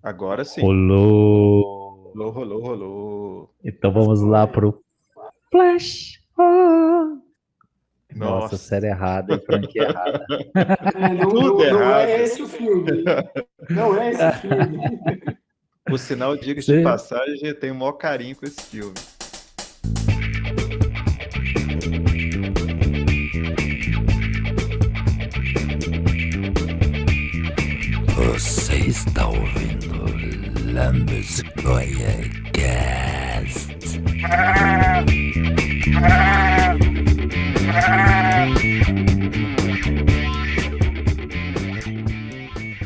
Agora sim. Rolou. Rolou, rolou, rolou. Então vamos lá pro Flash. Ah. Nossa, Nossa. série errada, hein? Franquia errada. Tudo Não é errado. esse o filme. Não é esse o filme. Por sinal, diga-se de Você... passagem, eu tenho o maior carinho com esse filme. Você está ouvindo Lambisgoia Cast.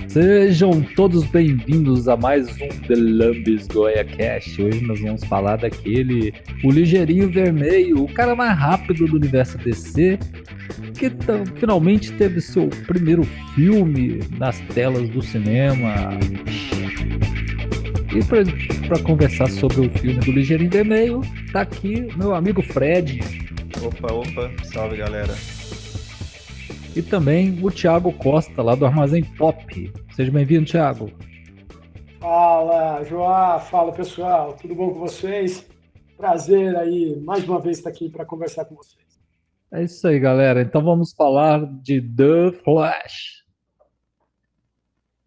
Sejam todos bem-vindos a mais um The Lambisgoia Cast. Hoje nós vamos falar daquele, o ligeirinho vermelho, o cara mais rápido do universo DC, que finalmente teve seu primeiro filme nas telas do cinema. E para conversar sobre o filme do Ligeirinho Vermelho, tá aqui meu amigo Fred. Opa, salve galera. E também o Thiago Costa, lá do Armazém Pop. Seja bem-vindo, Thiago. Fala, Joá. Fala, pessoal. Tudo bom com vocês? Prazer aí, mais uma vez, estar aqui para conversar com vocês. É isso aí, galera. Então vamos falar de The Flash.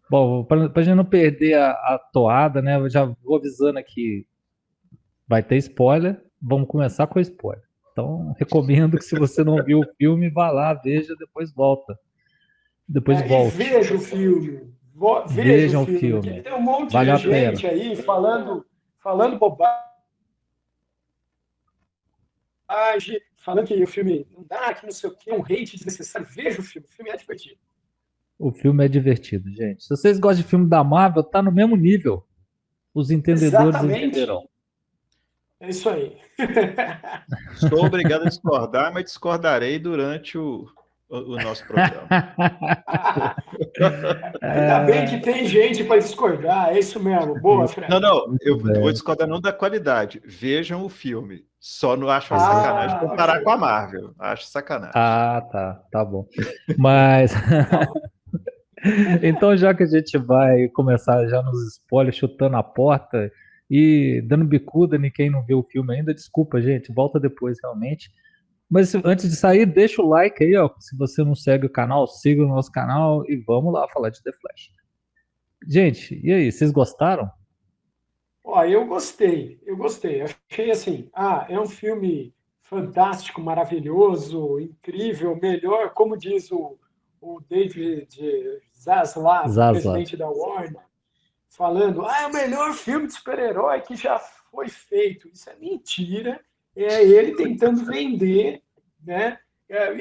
Bom, para a gente não perder a toada, né? Eu já vou avisando aqui. Vai ter spoiler. Vamos começar com spoiler. Então, recomendo que se você não viu o filme, vá lá, veja, depois volta. Depois volte. E veja o filme. Vejam o filme. Tem um monte Vale de gente aí falando bobagem, falando que o filme não dá, que não sei o quê, um hate desnecessário. Veja o filme é divertido. O filme é divertido, gente. Se vocês gostam de filme da Marvel, tá no mesmo nível. Os entendedores entenderão. É isso aí. Estou obrigado a discordar, mas discordarei durante o nosso programa. Ainda bem que tem gente para discordar, é isso mesmo. Boa, Fred. Não, eu vou discordar não da qualidade. Vejam o filme. Só não acho sacanagem comparar com a Marvel. Acho sacanagem. Tá bom. Mas... Então, já que a gente vai começar já nos spoilers, chutando a porta e dando bicuda em quem não viu o filme ainda, desculpa, gente, volta depois realmente. Mas antes de sair, deixa o like aí, ó. Se você não segue o canal, siga o nosso canal e vamos lá falar de The Flash. Gente, e aí, vocês gostaram? Ó, eu gostei. Achei assim, é um filme fantástico, maravilhoso, incrível, melhor, como diz o David Zaslav, presidente da Warner, falando, é o melhor filme de super-herói que já foi feito. Isso é mentira, é ele tentando vender, né?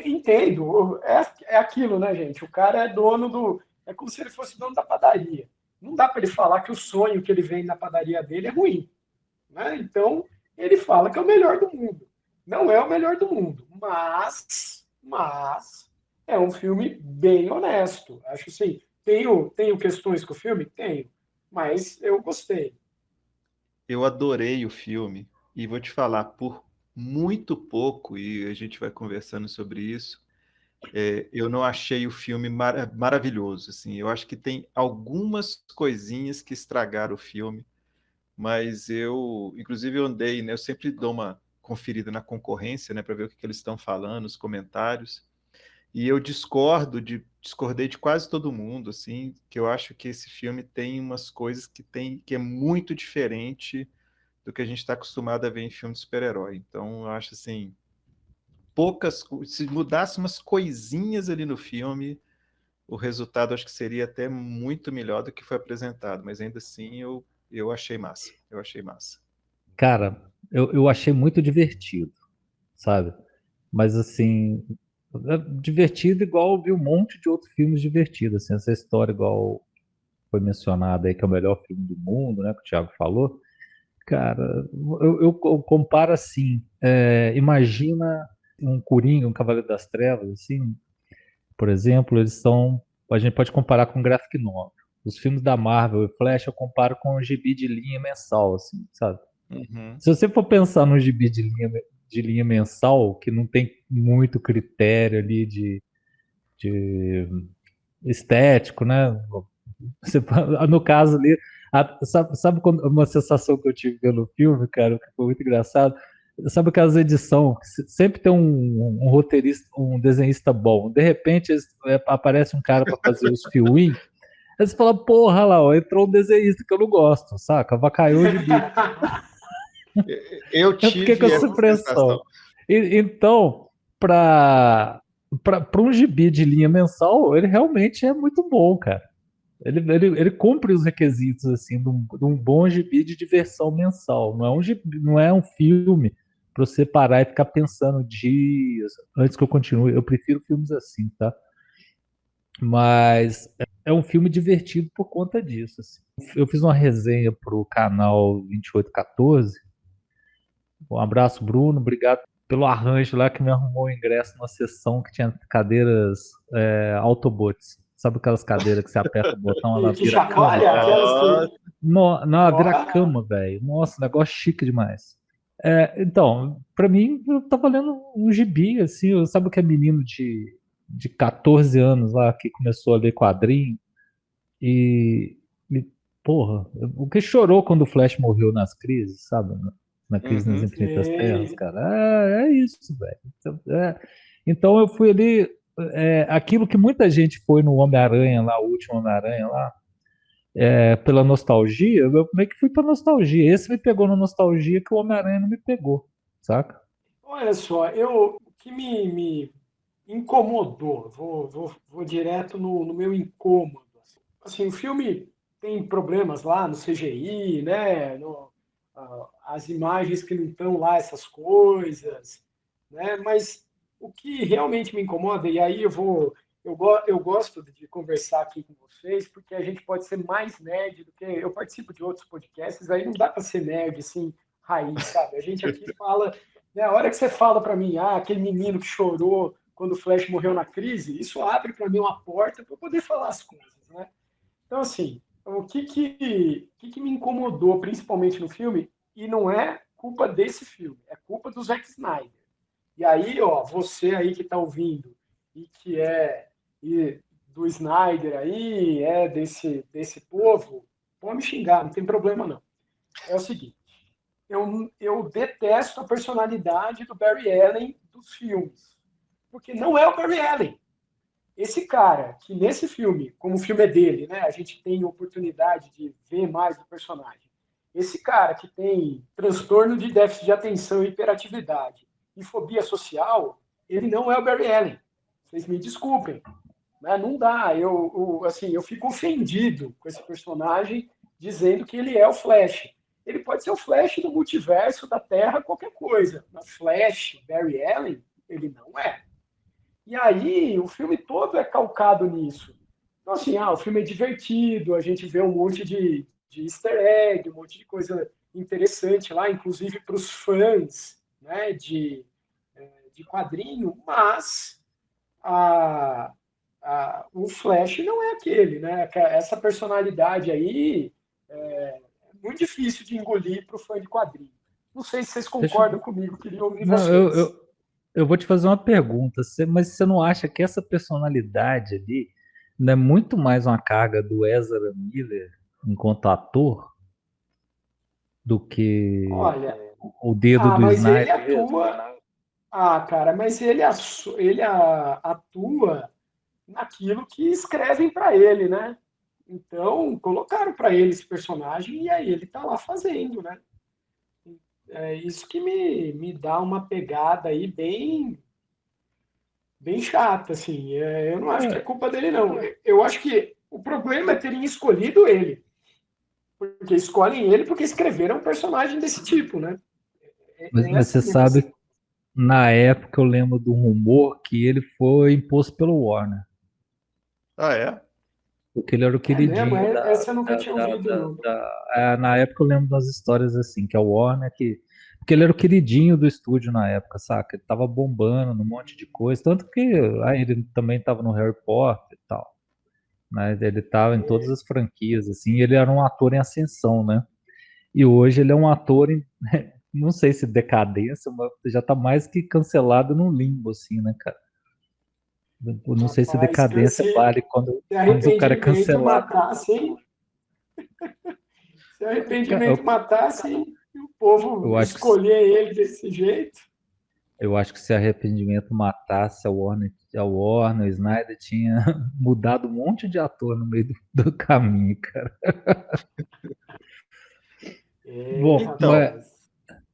Entendo, é aquilo, né, gente? O cara é dono do... É como se ele fosse dono da padaria. Não dá para ele falar que o sonho que ele vende na padaria dele é ruim, né? Então, ele fala que é o melhor do mundo. Não é o melhor do mundo, mas é um filme bem honesto. Acho assim, tenho questões com o filme? Tenho, mas eu gostei. Eu adorei o filme e vou te falar, por muito pouco, e a gente vai conversando sobre isso, eu não achei o filme maravilhoso. Assim, eu acho que tem algumas coisinhas que estragaram o filme, mas inclusive eu andei, né, eu sempre dou uma conferida na concorrência, né, para ver o que eles estão falando, os comentários, e eu discordei de quase todo mundo, assim, que eu acho que esse filme tem umas coisas que é muito diferente do que a gente está acostumado a ver em filme de super-herói. Então, eu acho assim, se mudasse umas coisinhas ali no filme, o resultado acho que seria até muito melhor do que foi apresentado, mas ainda assim eu achei massa. Cara, eu achei muito divertido, sabe? Mas assim, é divertido igual eu vi um monte de outros filmes divertidos, assim, essa história igual foi mencionada aí, que é o melhor filme do mundo, né, que o Thiago falou. Cara, eu comparo assim, imagina um Coringa, um Cavaleiro das Trevas, assim, por exemplo, a gente pode comparar com graphic novel. Os filmes da Marvel e Flash eu comparo com um gibi de linha mensal, assim, sabe? Uhum. Se você for pensar num gibi de linha mensal, que não tem muito critério ali de estético, né? No caso ali, Sabe uma sensação que eu tive vendo o filme, cara, que foi muito engraçado? Sabe aquelas edições que sempre tem um roteirista, um desenhista bom. De repente aparece um cara para fazer os fill-in. Aí você fala, porra lá, ó, entrou um desenhista que eu não gosto, saca? Avacaiou de mim. Eu Eu fiquei com tive essa essa sensação. impressão. Então, para um gibi de linha mensal, ele realmente é muito bom, cara. Ele cumpre os requisitos assim de um bom gibi de diversão mensal. Não é um filme para você parar e ficar pensando dias antes que eu continue. Eu prefiro filmes assim, tá? Mas é um filme divertido por conta disso. Assim. Eu fiz uma resenha pro canal 2814. Um abraço, Bruno. Obrigado pelo arranjo lá que me arrumou o ingresso numa sessão que tinha cadeiras Autobots. Sabe aquelas cadeiras que você aperta o botão, E ela que vira cama? chacoalha, aquelas que. Não, ela vira Ó, cama, velho. Nossa, negócio chique demais. Então, pra mim, eu tava lendo um gibi, assim, sabe o que é menino de 14 anos lá, que começou a ler quadrinho e, e, porra, o que chorou quando o Flash morreu nas crises, sabe? Na crise nas Uhum. Infinitas Terras, sei. cara. É isso, velho. Então eu fui ali, aquilo que muita gente foi no Homem-Aranha lá, o último Homem-Aranha lá, pela nostalgia, eu meio que fui pra nostalgia. Esse me pegou na nostalgia que o Homem-Aranha não me pegou, saca? Olha só, o que me incomodou, vou direto no meu incômodo. Assim, o filme tem problemas lá no CGI, né? As imagens que não estão lá, essas coisas, né? Mas o que realmente me incomoda, e aí eu gosto de conversar aqui com vocês, porque a gente pode ser mais nerd do que eu participo de outros podcasts, aí não dá para ser nerd assim, raiz, sabe? A gente aqui fala, né? A hora que você fala para mim, aquele menino que chorou quando o Flash morreu na crise, isso abre para mim uma porta para eu poder falar as coisas, né? Então, assim, o que me incomodou principalmente no filme, e não é culpa desse filme, é culpa do Zack Snyder. E aí, ó, você aí que está ouvindo e que e do Snyder aí, desse povo, pode me xingar, não tem problema não. É o seguinte, eu detesto a personalidade do Barry Allen dos filmes, porque não é o Barry Allen. Esse cara, que nesse filme, como o filme é dele, né, a gente tem oportunidade de ver mais do personagem. Esse cara que tem transtorno de déficit de atenção e hiperatividade e fobia social, ele não é o Barry Allen. Vocês me desculpem, né? Não dá. Assim, eu fico ofendido com esse personagem dizendo que ele é o Flash. Ele pode ser o Flash do multiverso, da Terra, qualquer coisa. Mas Flash, Barry Allen, ele não é. E aí, o filme todo é calcado nisso. Então, assim, o filme é divertido, a gente vê um monte de easter egg, um monte de coisa interessante lá, inclusive para os fãs, né, de quadrinho, mas a, o Flash não é aquele, né? Essa personalidade aí é muito difícil de engolir para o fã de quadrinho. Não sei se vocês Deixa, concordam comigo, queria ouvir não, vocês. eu vou te fazer uma pergunta, mas você não acha que essa personalidade ali não é muito mais uma carga do Ezra Miller enquanto ator do que Olha, o dedo do mas ele Snyder mesmo? atua. Cara, mas ele atua naquilo que escrevem para ele, né? Então, colocaram para ele esse personagem e aí ele tá lá fazendo, né? É isso que me dá uma pegada aí bem chata, assim. Eu não acho que é É, culpa dele, não. Eu acho que o problema é terem escolhido ele. Porque escolhem ele porque escreveram um personagem desse tipo, né? mas Essa é você a minha questão. sabe, na época eu lembro do rumor que ele foi imposto pelo Warner, Ah, é? porque ele era o É mesmo? queridinho Essa eu nunca tinha ouvido, não. na época eu lembro das histórias assim, que é o Warner porque ele era o queridinho do estúdio na época, saca? Ele tava bombando num monte de coisa, tanto que ele também tava no Harry Potter e tal, né? Ele tava em todas as franquias, assim, e ele era um ator em ascensão, né? E hoje ele é um ator em, não sei se decadência, mas já tá mais que cancelado no limbo, assim, né, cara? Eu não sei se Rapaz, decadência vale quando se o cara é arrependimento cancelado. matasse, hein? Se arrependimento matasse e o povo eu acho que escolher ele desse jeito. Eu acho que se arrependimento matasse a Warner, o Snyder tinha mudado um monte de ator no meio do caminho, cara. Bom, Então, Rapaz.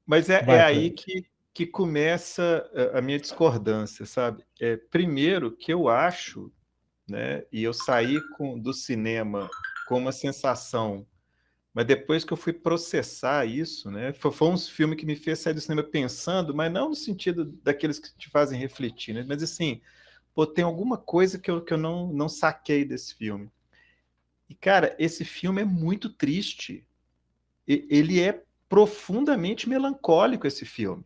mas é vai, aí Fred. que começa a minha discordância, sabe? Primeiro que eu acho, né, e eu saí do cinema com uma sensação, mas depois que eu fui processar isso, né, foi um filme que me fez sair do cinema pensando, mas não no sentido daqueles que te fazem refletir, né, mas assim, pô, tem alguma coisa que eu não saquei desse filme. E, cara, esse filme é muito triste. Ele é profundamente melancólico, esse filme.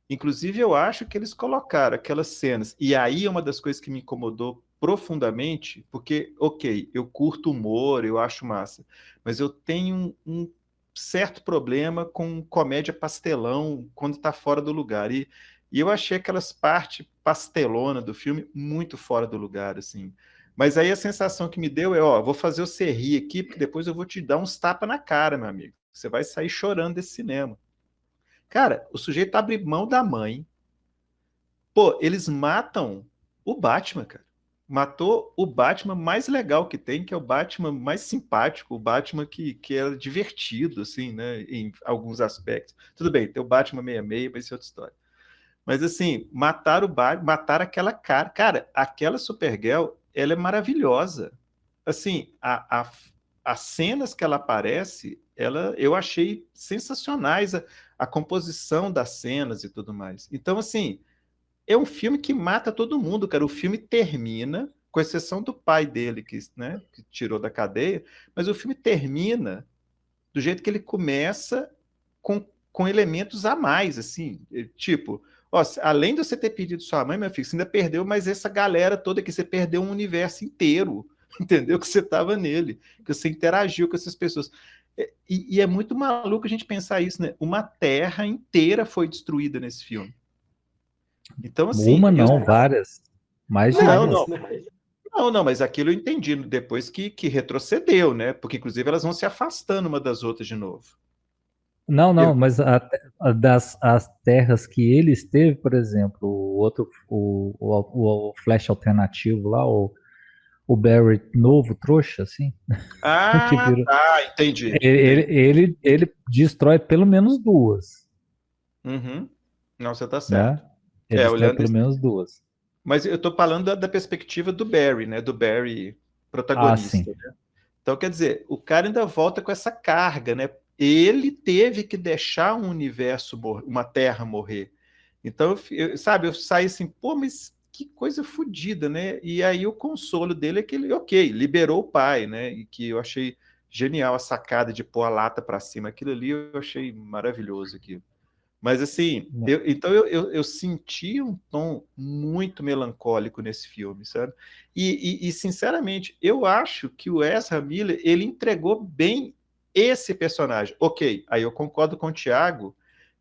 Inclusive, eu acho que eles colocaram aquelas cenas. E aí é uma das coisas que me incomodou profundamente, porque, ok, eu curto humor, eu acho massa, mas eu tenho um certo problema com comédia pastelão quando está fora do lugar. E eu achei aquelas partes pastelona do filme muito fora do lugar, assim. Mas aí a sensação que me deu é, ó, vou fazer você rir aqui, porque depois eu vou te dar uns tapas na cara, meu amigo. Você vai sair chorando desse cinema. Cara, o sujeito abre mão da mãe. Pô, eles matam o Batman, cara. Matou o Batman mais legal que tem, que é o Batman mais simpático, o Batman que era divertido, assim, né, em alguns aspectos. Tudo bem, tem o Batman 66, mas isso é outra história. Mas, assim, mataram o Batman, mataram aquela cara. Cara, aquela Supergirl, ela é maravilhosa. Assim, as cenas que ela aparece, eu achei sensacionais, a composição das cenas e tudo mais. Então, assim, é um filme que mata todo mundo, cara. O filme termina, com exceção do pai dele, né, que tirou da cadeia, mas o filme termina do jeito que ele começa, com elementos a mais, assim, tipo, ó, além de você ter pedido sua mãe, meu filho, você ainda perdeu, mas essa galera toda que você perdeu um universo inteiro, entendeu? Que você estava nele, que você interagiu com essas pessoas. E é muito maluco a gente pensar isso, né? Uma terra inteira foi destruída nesse filme. Então, assim, Uma não, várias. Mais de não, uma. Várias, não, né? não, mas aquilo eu entendi depois que retrocedeu, né? Porque, inclusive, elas vão se afastando uma das outras de novo. Não, não, Eu, mas as terras que ele esteve, por exemplo, o outro, o Flash alternativo lá, o Barry novo, trouxa, assim, que Ah, virou. tá, entendi, Ele, entendi. ele destrói pelo menos duas, Uhum. Não, você tá né? certo. Ele destrói Olhando pelo isso. menos duas. Mas eu tô falando da perspectiva do Barry, né? Do Barry Ah, sim. protagonista, né? Então, quer dizer, o cara ainda volta com essa carga, né? Ele teve que deixar um universo, uma terra morrer. Então, sabe, eu saí assim, pô, mas que coisa fodida, né? E aí o consolo dele é que ele, ok, liberou o pai, né? E que eu achei genial a sacada de pôr a lata para cima. Aquilo ali eu achei maravilhoso aquilo. Mas assim, então eu senti um tom muito melancólico nesse filme, sabe? Sinceramente, eu acho que o Ezra Miller, ele entregou bem esse personagem. Ok, aí eu concordo com o Thiago,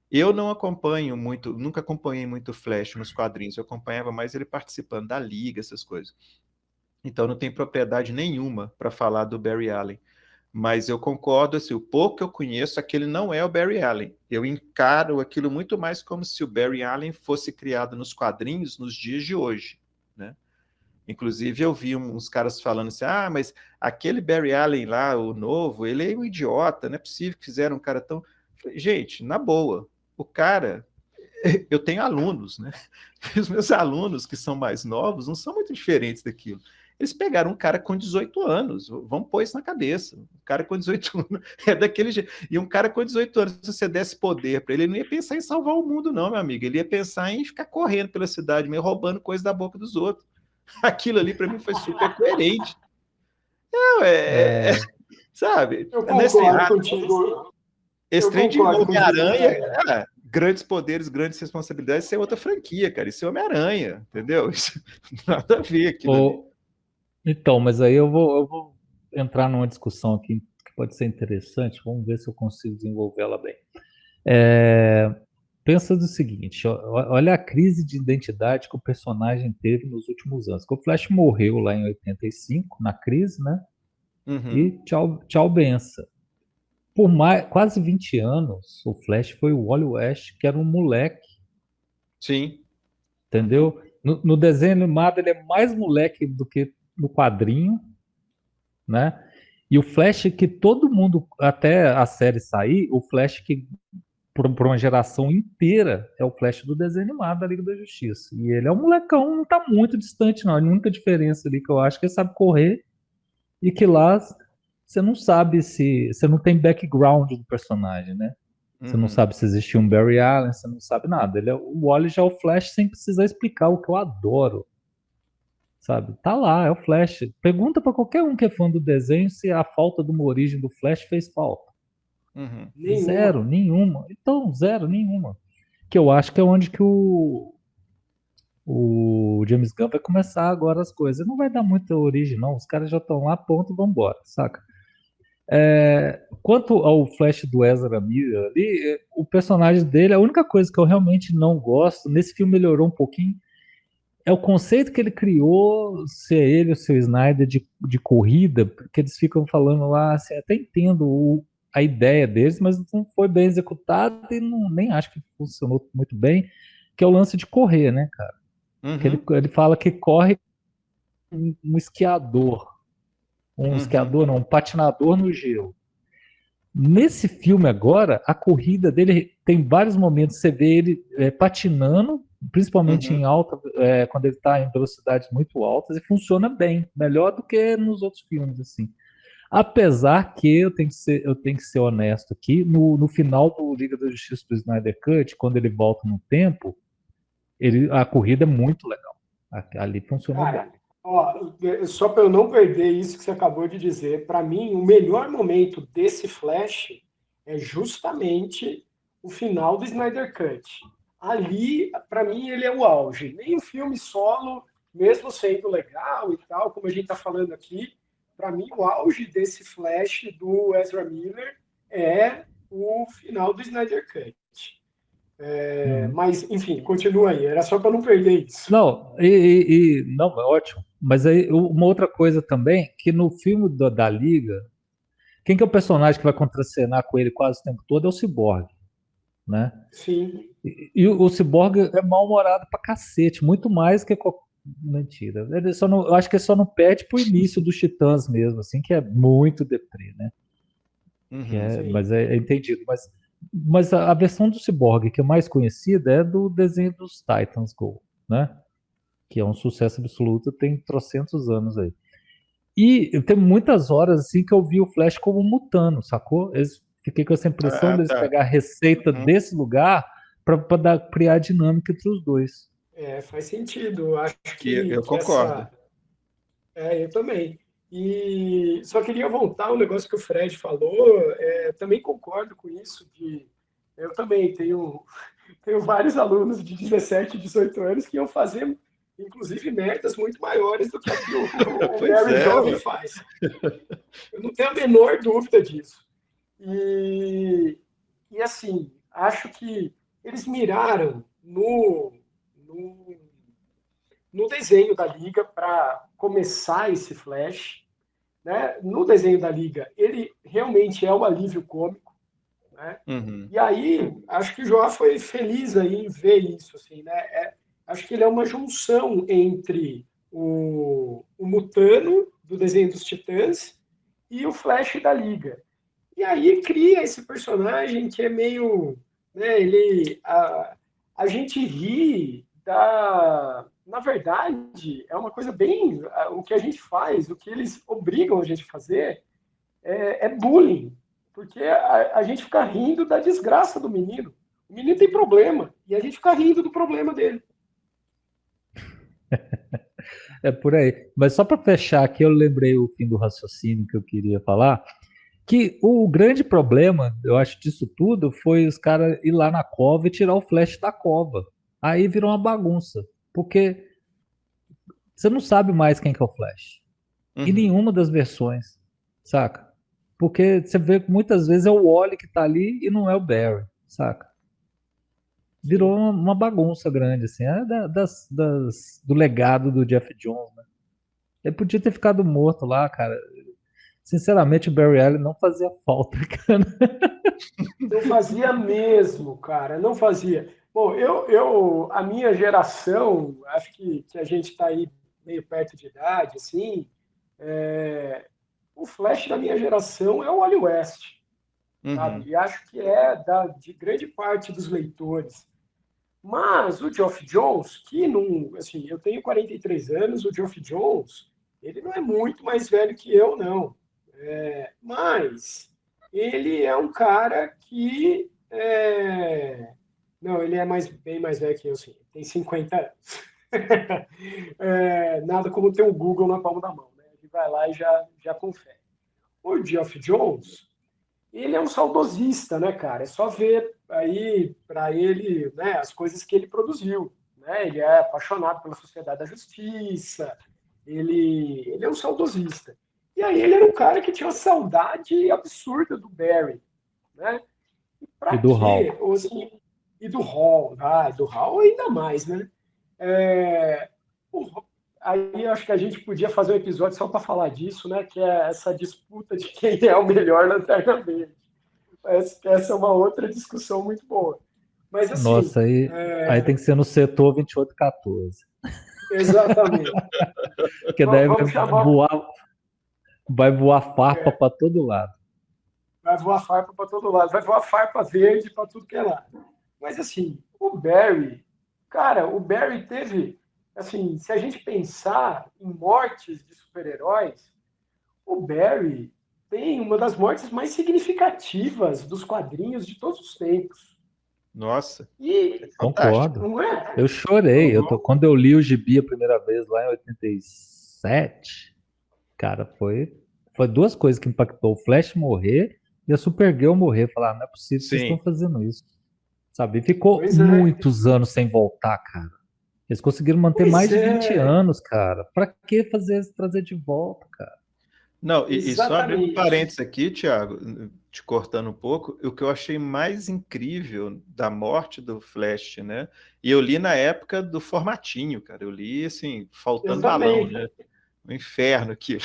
eu não acompanho muito, nunca acompanhei muito o Flash nos quadrinhos, eu acompanhava mais ele participando da Liga, essas coisas. Então não tem propriedade nenhuma para falar do Barry Allen. Mas eu concordo, assim, o pouco que eu conheço, aquele não é o Barry Allen. Eu encaro aquilo muito mais como se o Barry Allen fosse criado nos quadrinhos nos dias de hoje, né? Inclusive, eu vi uns caras falando assim, ah, mas aquele Barry Allen lá, o novo, ele é um idiota, não é possível que fizeram um cara tão... Gente, na boa, o cara... Eu tenho alunos, né? Os meus alunos que são mais novos não são muito diferentes daquilo. Eles pegaram um cara com 18 anos, vamos pôr isso na cabeça. Um cara com 18 anos é daquele jeito. E um cara com 18 anos, se você desse poder para ele, ele não ia pensar em salvar o mundo, não, meu amigo. Ele ia pensar em ficar correndo pela cidade, meio roubando coisa da boca dos outros. Aquilo ali, para mim, foi super coerente. Não, É, sabe? Eu Não é assim, concordo contigo. esse Eu trem de concordo contigo, Homem-Aranha, André. grandes poderes, grandes responsabilidades, isso é outra franquia, cara. Isso é Homem-Aranha, entendeu? Isso nada a ver aquilo ali. o, então, mas aí eu vou entrar numa discussão aqui que pode ser interessante. Vamos ver se eu consigo desenvolvê-la bem. É, pensa do seguinte, olha a crise de identidade que o personagem teve nos últimos anos. Que o Flash morreu lá em 85, na crise, né? Uhum. E tchau, tchau benção. por quase 20 anos, o Flash foi o Wally West, que era um moleque, Sim. entendeu? No desenho animado ele é mais moleque do que no quadrinho, né? E o Flash que todo mundo, até a série sair, o Flash que por uma geração inteira é o Flash do desenho animado da Liga da Justiça. E ele é um molecão, não tá muito distante, não. A única diferença ali que eu acho é que ele sabe correr e que lá você não sabe se. Você não tem background do personagem, né? Você não Uhum. sabe se existiu um Barry Allen, você não sabe nada. O Wally já é o Flash sem precisar explicar, o que eu adoro. Sabe? Tá lá, é o Flash. Pergunta pra qualquer um que é fã do desenho se a falta de uma origem do Flash fez falta. Uhum. Nenhuma. Zero, nenhuma. Então, zero, nenhuma. Que eu acho que é onde que o James Gunn vai começar agora as coisas. Não vai dar muita origem, não. Os caras já estão lá, ponto, e vambora, saca? Quanto ao Flash do Ezra Miller ali, o personagem dele, a única coisa que eu realmente não gosto, nesse filme melhorou um pouquinho, é o conceito que ele criou, se é ele ou se é o Snyder, de corrida, porque eles ficam falando lá, assim, até entendo a ideia deles, mas não foi bem executado e nem acho que funcionou muito bem, que é o lance de correr, né, cara? Que Uhum. ele fala que corre um esquiador, Uhum. um patinador no gelo. Nesse filme agora, a corrida dele tem vários momentos, você vê ele patinando, principalmente Uhum. em alta, quando ele está em velocidades muito altas, e funciona bem, melhor do que nos outros filmes, assim. Apesar que eu tenho que ser honesto aqui, no final do Liga da Justiça do Snyder Cut, quando ele volta no tempo, a corrida é muito legal. Ali funcionou bem. Cara, ó, só para eu não perder isso que você acabou de dizer, para mim, o melhor momento desse Flash é justamente o final do Snyder Cut. Ali, para mim, ele é o auge. Nem o filme solo, mesmo sendo legal e tal, como a gente está falando aqui, para mim, o auge desse Flash do Ezra Miller é o final do Snyder Cut. Uhum. Mas, enfim, continua aí. Era só para não perder isso. Não, não, é ótimo. Mas aí uma outra coisa também, que no filme da Liga, quem que é o personagem que vai contracenar com ele quase o tempo todo é o Cyborg, né? Sim. E o Cyborg é mal-humorado pra cacete, muito mais que mentira. Ele só não, eu acho que ele só não perde pro início dos Titãs mesmo, assim, que é muito deprê, né? Uhum. Mas Sim. é entendido. Mas a versão do Cyborg que é mais conhecida é do desenho dos Titans Go, né? Que é um sucesso absoluto, tem trocentos anos aí. E eu tenho muitas horas assim que eu vi o Flash como mutano, sacou? Fiquei com essa impressão Ah, deles tá. pegar a receita Uhum. desse lugar para criar dinâmica entre os dois. Faz sentido. Eu acho E eu que concordo. essa. Eu também. E só queria voltar ao negócio que o Fred falou. Também concordo com isso. Eu também tenho vários alunos de 17, 18 anos que iam fazer, inclusive, merdas muito maiores do que a que o Pois Barry é, Jovem ué. faz. Eu não tenho a menor dúvida disso. E, e assim, acho que eles miraram no, no desenho da Liga para começar esse Flash. Né? No desenho da Liga, ele realmente é um alívio cômico. Né? Uhum. E aí, acho que o João foi feliz aí em ver isso. Assim, né? Acho que ele é uma junção entre o Mutano, do desenho dos Titãs, e o Flash da Liga. E aí cria esse personagem que é meio. Né, a gente ri da. Na verdade, é uma coisa bem. O que a gente faz, o que eles obrigam a gente a fazer, é bullying. Porque a gente fica rindo da desgraça do menino. O menino tem problema. E a gente fica rindo do problema dele. É por aí. Mas só para fechar aqui, eu lembrei o fim do raciocínio que eu queria falar. Que o grande problema, eu acho, disso tudo foi os caras ir lá na cova e tirar o Flash da cova. Aí virou uma bagunça. Porque você não sabe mais quem que é o Flash. Em Uhum. nenhuma das versões, saca? Porque você vê que muitas vezes é o Wally que tá ali e não é o Barry, saca? Virou Sim. uma bagunça grande, assim. Do legado do Jeff Jones, né? Ele podia ter ficado morto lá, cara. Sinceramente, o Barry Allen não fazia falta, cara. Não fazia mesmo, cara, não fazia. Bom, a minha geração, acho que a gente está aí meio perto de idade, assim, o Flash da minha geração é o Wally West, sabe? Uhum. E acho que de grande parte dos leitores. Mas o Geoff Johns, que não, assim, eu tenho 43 anos, o Geoff Johns, ele não é muito mais velho que eu, não. Mas ele é um cara que não, ele é bem mais velho que eu, sim. Tem 50 anos. Nada como ter o Google na palma da mão, né? Ele vai lá e já confere. O Geoff Johns, ele é um saudosista, né, cara? É só ver aí para ele, né, as coisas que ele produziu, né? Ele é apaixonado pela Sociedade da Justiça, ele é um saudosista. E aí ele era um cara que tinha uma saudade absurda do Barry, né? E E para do quê? Hal. Assim, e do Hall ainda mais, né? É, o- Aí eu acho que a gente podia fazer um episódio só para falar disso, né? Que é essa disputa de quem é o melhor Lanterna Verde. Essa é uma outra discussão muito boa. Mas assim, Nossa, aí tem que ser no setor 2814. exatamente. Que daí Vamos chamar. vai voar farpa é, para todo lado. Vai voar farpa para todo lado, vai voar farpa verde para tudo que é lado. Mas assim, o Barry, cara, o Barry teve, assim, se a gente pensar em mortes de super-heróis, o Barry tem uma das mortes mais significativas dos quadrinhos de todos os tempos. Nossa, E fantástico. Concordo. não é? Eu chorei. Não, Quando eu li o Gibi a primeira vez, lá em 87, cara, foi duas coisas que impactou. O Flash morrer e a Supergirl morrer. Falar, não é possível que vocês estão Sim. fazendo isso. Sabe? E ficou pois é, muitos anos sem voltar, cara. Eles conseguiram manter pois mais de 20 é, anos, cara. Pra que trazer de volta, cara? Não, e só abrindo exatamente. parênteses aqui, Thiago, te cortando um pouco, o que eu achei mais incrível da morte do Flash, né? E eu li na época do formatinho, cara. Eu li assim, Eu faltando balão, também. né? Um inferno aquilo.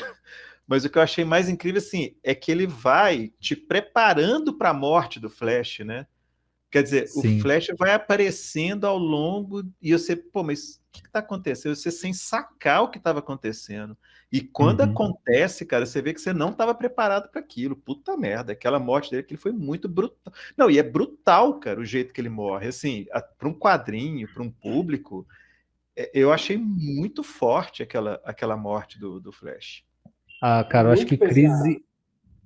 Mas o que eu achei mais incrível, assim, é que ele vai te preparando para a morte do Flash, né? Quer dizer, o Sim. Flash vai aparecendo ao longo e você, pô, mas o que está acontecendo? Você sem sacar o que estava acontecendo. E quando Uhum. acontece, cara, você vê que você não estava preparado para aquilo. Puta merda, aquela morte dele, que ele foi muito brutal. Não, e é brutal, cara, o jeito que ele morre. Assim, para um quadrinho, para um público, eu achei muito forte aquela morte do Flash. Ah, cara, eu acho que Muito pesado.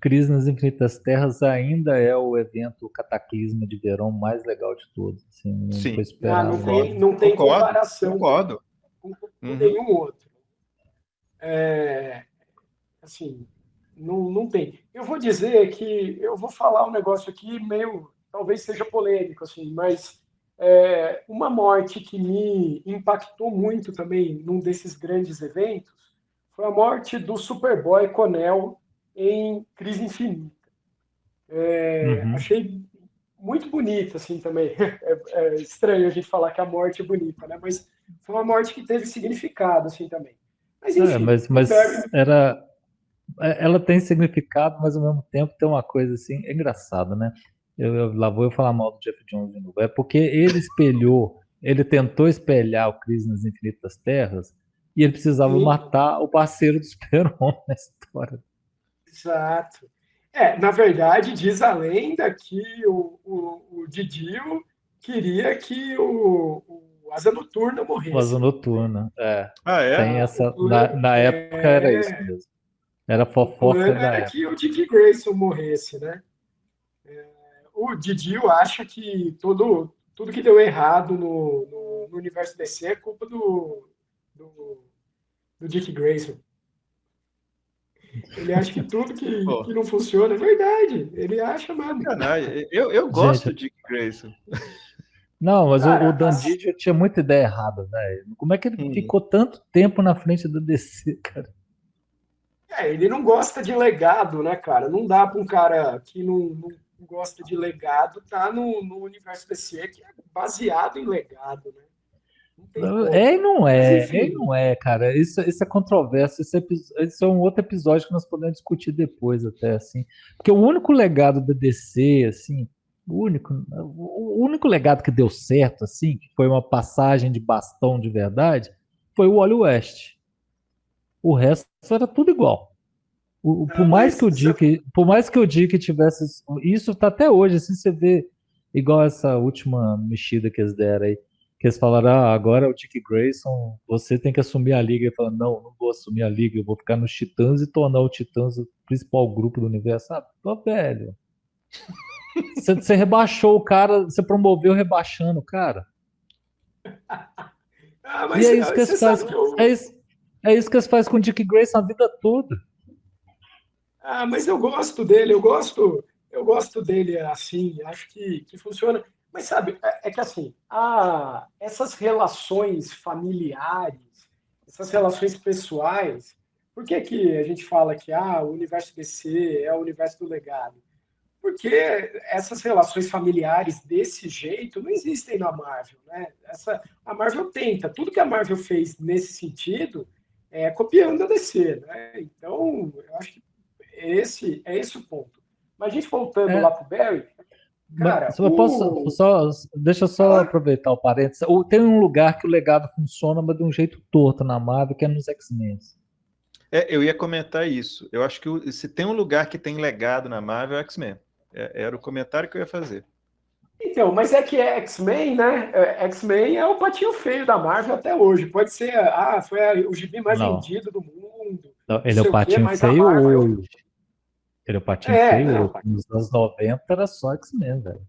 Crise nas Infinitas Terras ainda é o evento cataclisma de verão mais legal de todos. Assim, não tô Sim, Ah, esperando nada. não tem concordo, comparação concordo. com Uhum. nenhum outro. Assim, não tem. Eu vou dizer que eu vou falar um negócio aqui meio, talvez seja polêmico, assim, mas uma morte que me impactou muito também num desses grandes eventos foi a morte do Superboy Connell em Crise Infinita. Uhum. Achei muito bonita, assim, também. É estranho a gente falar que a morte é bonita, né? Mas foi uma morte que teve significado, assim, também. Mas, É, enfim, o Barry... ela tem significado, mas ao mesmo tempo tem uma coisa assim, é engraçado, né? Lá vou eu falar mal do Jeff Jones de novo. É porque ele tentou espelhar o Crise nas Infinitas Terras e ele precisava Sim, matar o parceiro do Super-Homem na história. exato. Na verdade, diz a lenda que o Didio queria que o Asa Noturna O Asa morresse. Noturna. É, Ah, tem é? essa. Na época era isso mesmo. Era a O fofoca plano da era época. que o Dick Grayson morresse, né? O Didio acha que tudo que deu errado no universo DC é culpa do, do Dick Grayson. Ele acha que tudo Pô, que não funciona é verdade. Ele acha mesmo. sacanagem. Eu gosto Gente, de Dick Grayson. não, mas o Cara, Dan Didio tinha muita ideia errada, velho. Como é que ele Uhum. ficou tanto tempo na frente do DC, cara? ele não gosta de legado, né, cara? Não dá para um cara que não gosta de legado tá no universo DC que é baseado em legado, né? Não tem como. É e não Mas é, é e enfim, não é, cara. Isso é controverso. Isso é um outro episódio que nós podemos discutir depois, até assim. Porque o único legado da DC, assim, o único legado que deu certo, assim, que foi uma passagem de bastão de verdade, foi o Wally West. O resto era tudo igual. Por não, mais mas que o Dick, por mais que o Dick tivesse isso tá até hoje, assim você vê igual essa última mexida que eles deram aí, que eles falaram, agora o Dick Grayson, você tem que assumir a liga. Ele falou, não, não vou assumir a liga, eu vou ficar nos Titãs e tornar o Titãs o principal grupo do universo. Pô, velho, você rebaixou o cara, você promoveu rebaixando o cara. E mas é isso que eles você sabe fazem, que eu. é isso que eles fazem com o Dick Grayson a vida toda. Mas eu gosto dele, eu gosto dele assim, acho que funciona. Mas sabe, é que assim, essas relações familiares, essas relações pessoais, por que que a gente fala que o universo DC é o universo do legado? Porque essas relações familiares desse jeito não existem na Marvel, né? A Marvel tenta, tudo que a Marvel fez nesse sentido é copiando a DC, né? Então, eu acho que é esse o ponto. Mas a gente voltando lá É, para o Barry, mas cara, eu posso só, deixa eu só fala, aproveitar o parênteses. Tem um lugar que o legado funciona, mas de um jeito torto na Marvel, que é nos X-Men. Eu ia comentar isso. Eu acho que se tem um lugar que tem legado na Marvel, é o X-Men. Era o comentário que eu ia fazer. então, mas é que é X-Men, né? X-Men é o patinho feio da Marvel até hoje. Pode ser, foi o gibi mais Não, vendido do mundo, não, não ele é o sei o quê, patinho mas a feio Marvel. hoje. Ele é o patinho feio hoje. Não, Nos anos 90 era só X-Men, velho.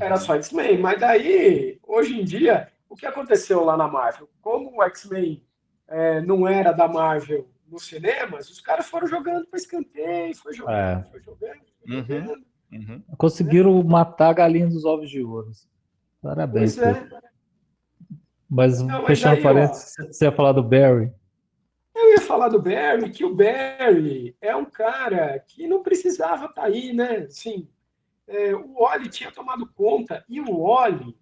era Uhum. só X-Men. Mas daí, hoje em dia, o que aconteceu lá na Marvel? Como o X-Men não era da Marvel nos cinemas, os caras foram jogando para escanteio, foi jogando, É, foi jogando, foi Uhum. jogando, Uhum. né? conseguiram matar a galinha dos ovos de ouro. Parabéns, Pois Pedro. é. Mas Não, mas fechando aí, ó, parênteses, você ia falar do Barry. eu ia falar do Barry, que o Barry é um cara que não precisava estar aí, né? Assim, o Wally tinha tomado conta, e o Wally,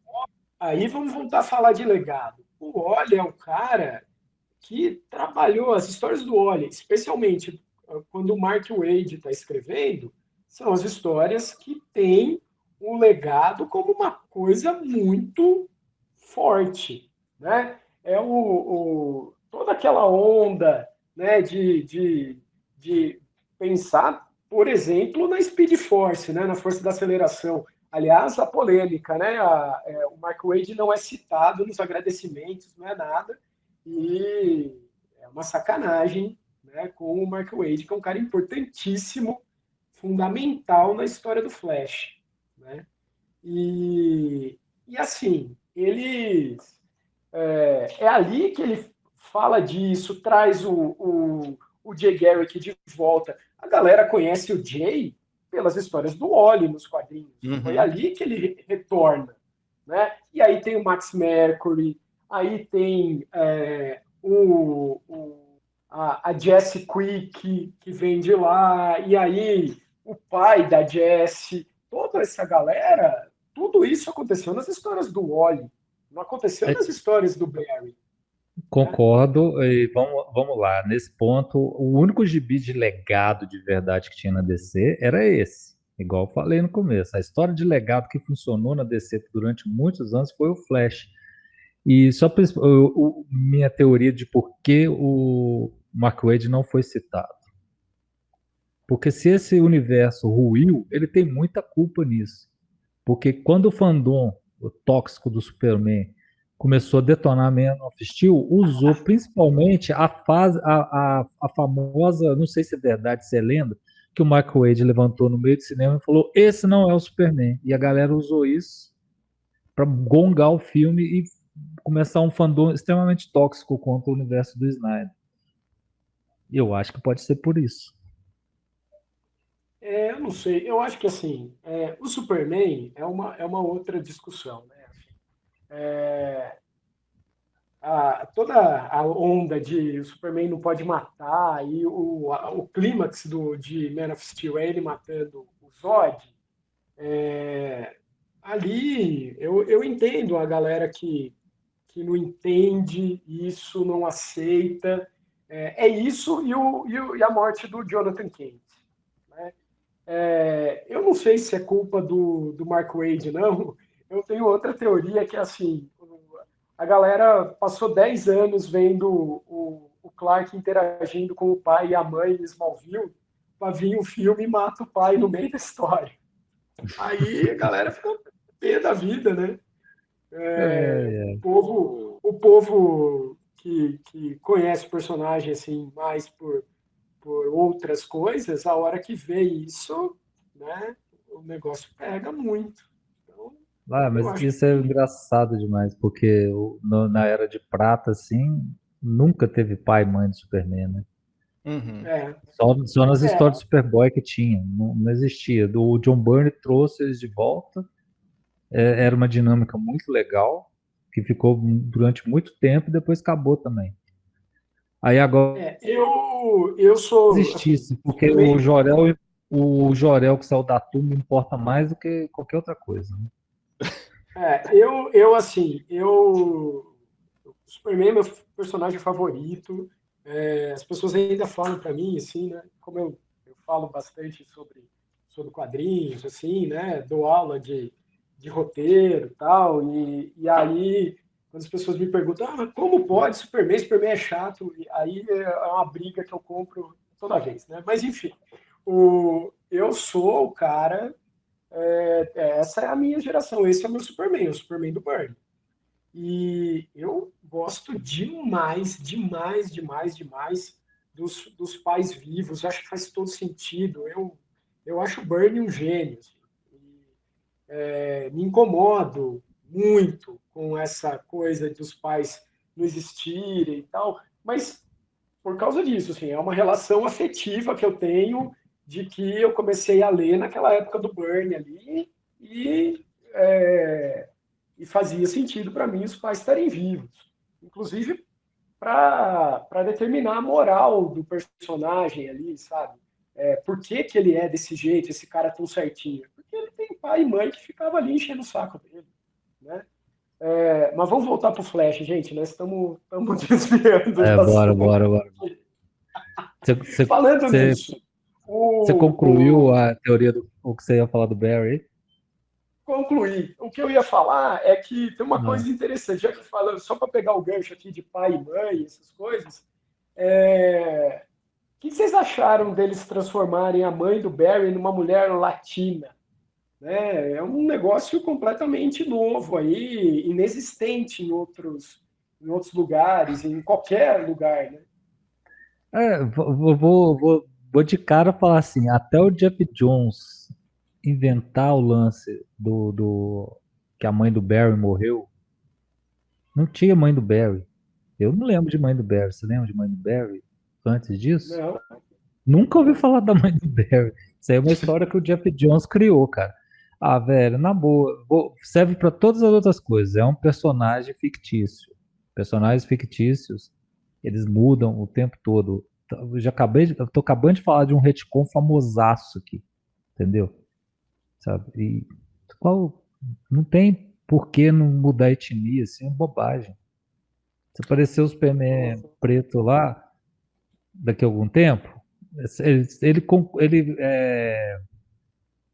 aí vamos voltar a falar de legado. O Wally é um cara que trabalhou as histórias do Wally, especialmente quando o Mark Waid está escrevendo, são as histórias que têm o legado como uma coisa muito forte, né? Toda aquela onda, né, de pensar, por exemplo, na Speed Force, né, na força da aceleração. Aliás, a polêmica, né? O Mark Waid não é citado nos agradecimentos, não é nada, e é uma sacanagem, né, com o Mark Waid, que é um cara importantíssimo, fundamental na história do Flash, né? E assim, é ali que ele fala disso, traz o Jay Garrick de volta. A galera conhece o Jay pelas histórias do Wally nos quadrinhos. Foi Uhum. ali que ele retorna. Né? E aí tem o Max Mercury, aí tem a Jessie Quick, que vem de lá, e aí o pai da Jessie, toda essa galera, tudo isso aconteceu nas histórias do Wally, não aconteceu nas histórias do Barry. Né? Concordo, e vamos lá. Nesse ponto, o único gibi de legado de verdade que tinha na DC era esse. Igual eu falei no começo. A história de legado que funcionou na DC durante muitos anos foi o Flash. E só minha teoria de por que o Mark Waid não foi citado. Porque se esse universo ruiu, ele tem muita culpa nisso. Porque quando o fandom, o tóxico do Superman, começou a detonar Man of Steel, usou principalmente a famosa, não sei se é verdade, se é lenda, que o Michael Wade levantou no meio do cinema e falou: esse não é o Superman. E a galera usou isso para gongar o filme e começar um fandom extremamente tóxico contra o universo do Snyder. E eu acho que pode ser por isso. Eu não sei, eu acho que assim, o Superman é uma outra discussão. Né? Toda a onda de o Superman não pode matar e o clímax de Man of Steel é ele matando o Zod, ali eu entendo a galera que que não entende isso, não aceita. É isso e a morte do Jonathan Kent, né? Eu não sei se é culpa do Mark Waid, não. Eu tenho outra teoria que é assim, a galera passou 10 anos vendo o Clark interagindo com o pai e a mãe em Smallville, para vir um filme e mata o pai no meio da história. Aí a galera ficou pé da vida, né? O povo que conhece o personagem assim, mais por outras coisas, a hora que vê isso, né, o negócio pega muito. Então, eu Mas acho isso é engraçado demais, porque na Era de Prata, assim, nunca teve pai e mãe de Superman, né? Uhum. Só nas histórias é, de Superboy que tinha, não existia. O John Byrne trouxe eles de volta, era uma dinâmica muito legal, que ficou durante muito tempo e depois acabou também. Aí agora eu sou, assim, existisse, porque Superman, o Jor-El que saiu da turma importa mais do que qualquer outra coisa, né? assim, o Superman é meu personagem favorito. As pessoas ainda falam para mim, assim, né? Como eu falo bastante sobre quadrinhos, assim, né? Dou aula de roteiro e tal. E aí, quando as pessoas me perguntam, mas como pode Superman? Superman é chato. E aí é uma briga que eu compro toda vez, né? Mas, enfim, eu sou o cara. Essa é a minha geração, esse é o meu Superman, o Superman do Burn. E eu gosto demais, demais, demais, demais dos pais vivos. Acho que faz todo sentido. Eu acho o Bernie um gênio. Assim. Me incomodo muito com essa coisa dos pais não existirem e tal, mas por causa disso, assim, é uma relação afetiva que eu tenho de que eu comecei a ler naquela época do Bernie ali e e fazia sentido para mim os pais estarem vivos. Inclusive para determinar a moral do personagem ali, sabe? Por que ele é desse jeito, esse cara tão certinho? Porque ele tem pai e mãe que ficava ali enchendo o saco dele, né? Mas vamos voltar para o Flash, gente. Nós estamos desviando do Bora, assunto. bora, bora. Falando Você nisso, concluiu a teoria do o que você ia falar do Barry? concluir. O que eu ia falar é que tem uma Ah. coisa interessante, já que falando, só para pegar o gancho aqui de pai e mãe, essas coisas, o que vocês acharam deles transformarem a mãe do Barry numa mulher latina? Né? É um negócio completamente novo aí, inexistente em outros lugares, em qualquer lugar, né? Vou de cara falar assim, até o Jeff Jones inventar o lance do que a mãe do Barry morreu, não tinha mãe do Barry. Eu não lembro de mãe do Barry. Você lembra de mãe do Barry antes disso? Não, Nunca ouvi falar da mãe do Barry. Isso aí é uma história que o Jeff Jones criou, cara. Ah, velho, na boa, serve pra todas as outras coisas. É um personagem fictício. Personagens fictícios, eles mudam o tempo todo. Eu tô acabando de falar de um retcon famosaço aqui, entendeu? Sabe? E qual não tem por que não mudar a etnia, assim, é bobagem. Se aparecer o Superman preto lá, daqui a algum tempo,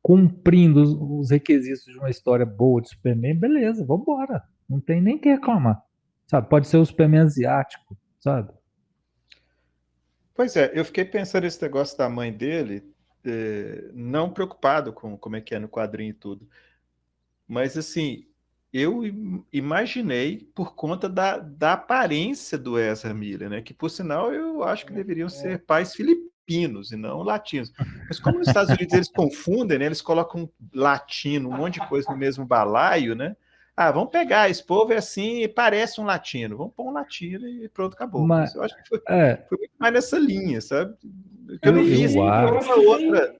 cumprindo os requisitos de uma história boa de Superman, beleza, vambora. Não tem nem que reclamar. Sabe? Pode ser o Superman asiático, sabe? Pois é, eu fiquei pensando nesse negócio da mãe dele, não preocupado com como é que é no quadrinho e tudo, mas assim, eu imaginei por conta da aparência do Ezra Miller, né? Que por sinal eu acho que deveriam ser pais filipinos e não latinos. Mas como nos Estados Unidos eles confundem, né? Eles colocam latino, um monte de coisa no mesmo balaio, né? Ah, vamos pegar, esse povo é assim e parece um latino, vamos pôr um latino e pronto, acabou. Mas, Mas eu acho que foi, é, foi muito mais nessa linha, sabe? Que eu não vi eu assim, acho. nenhuma outra.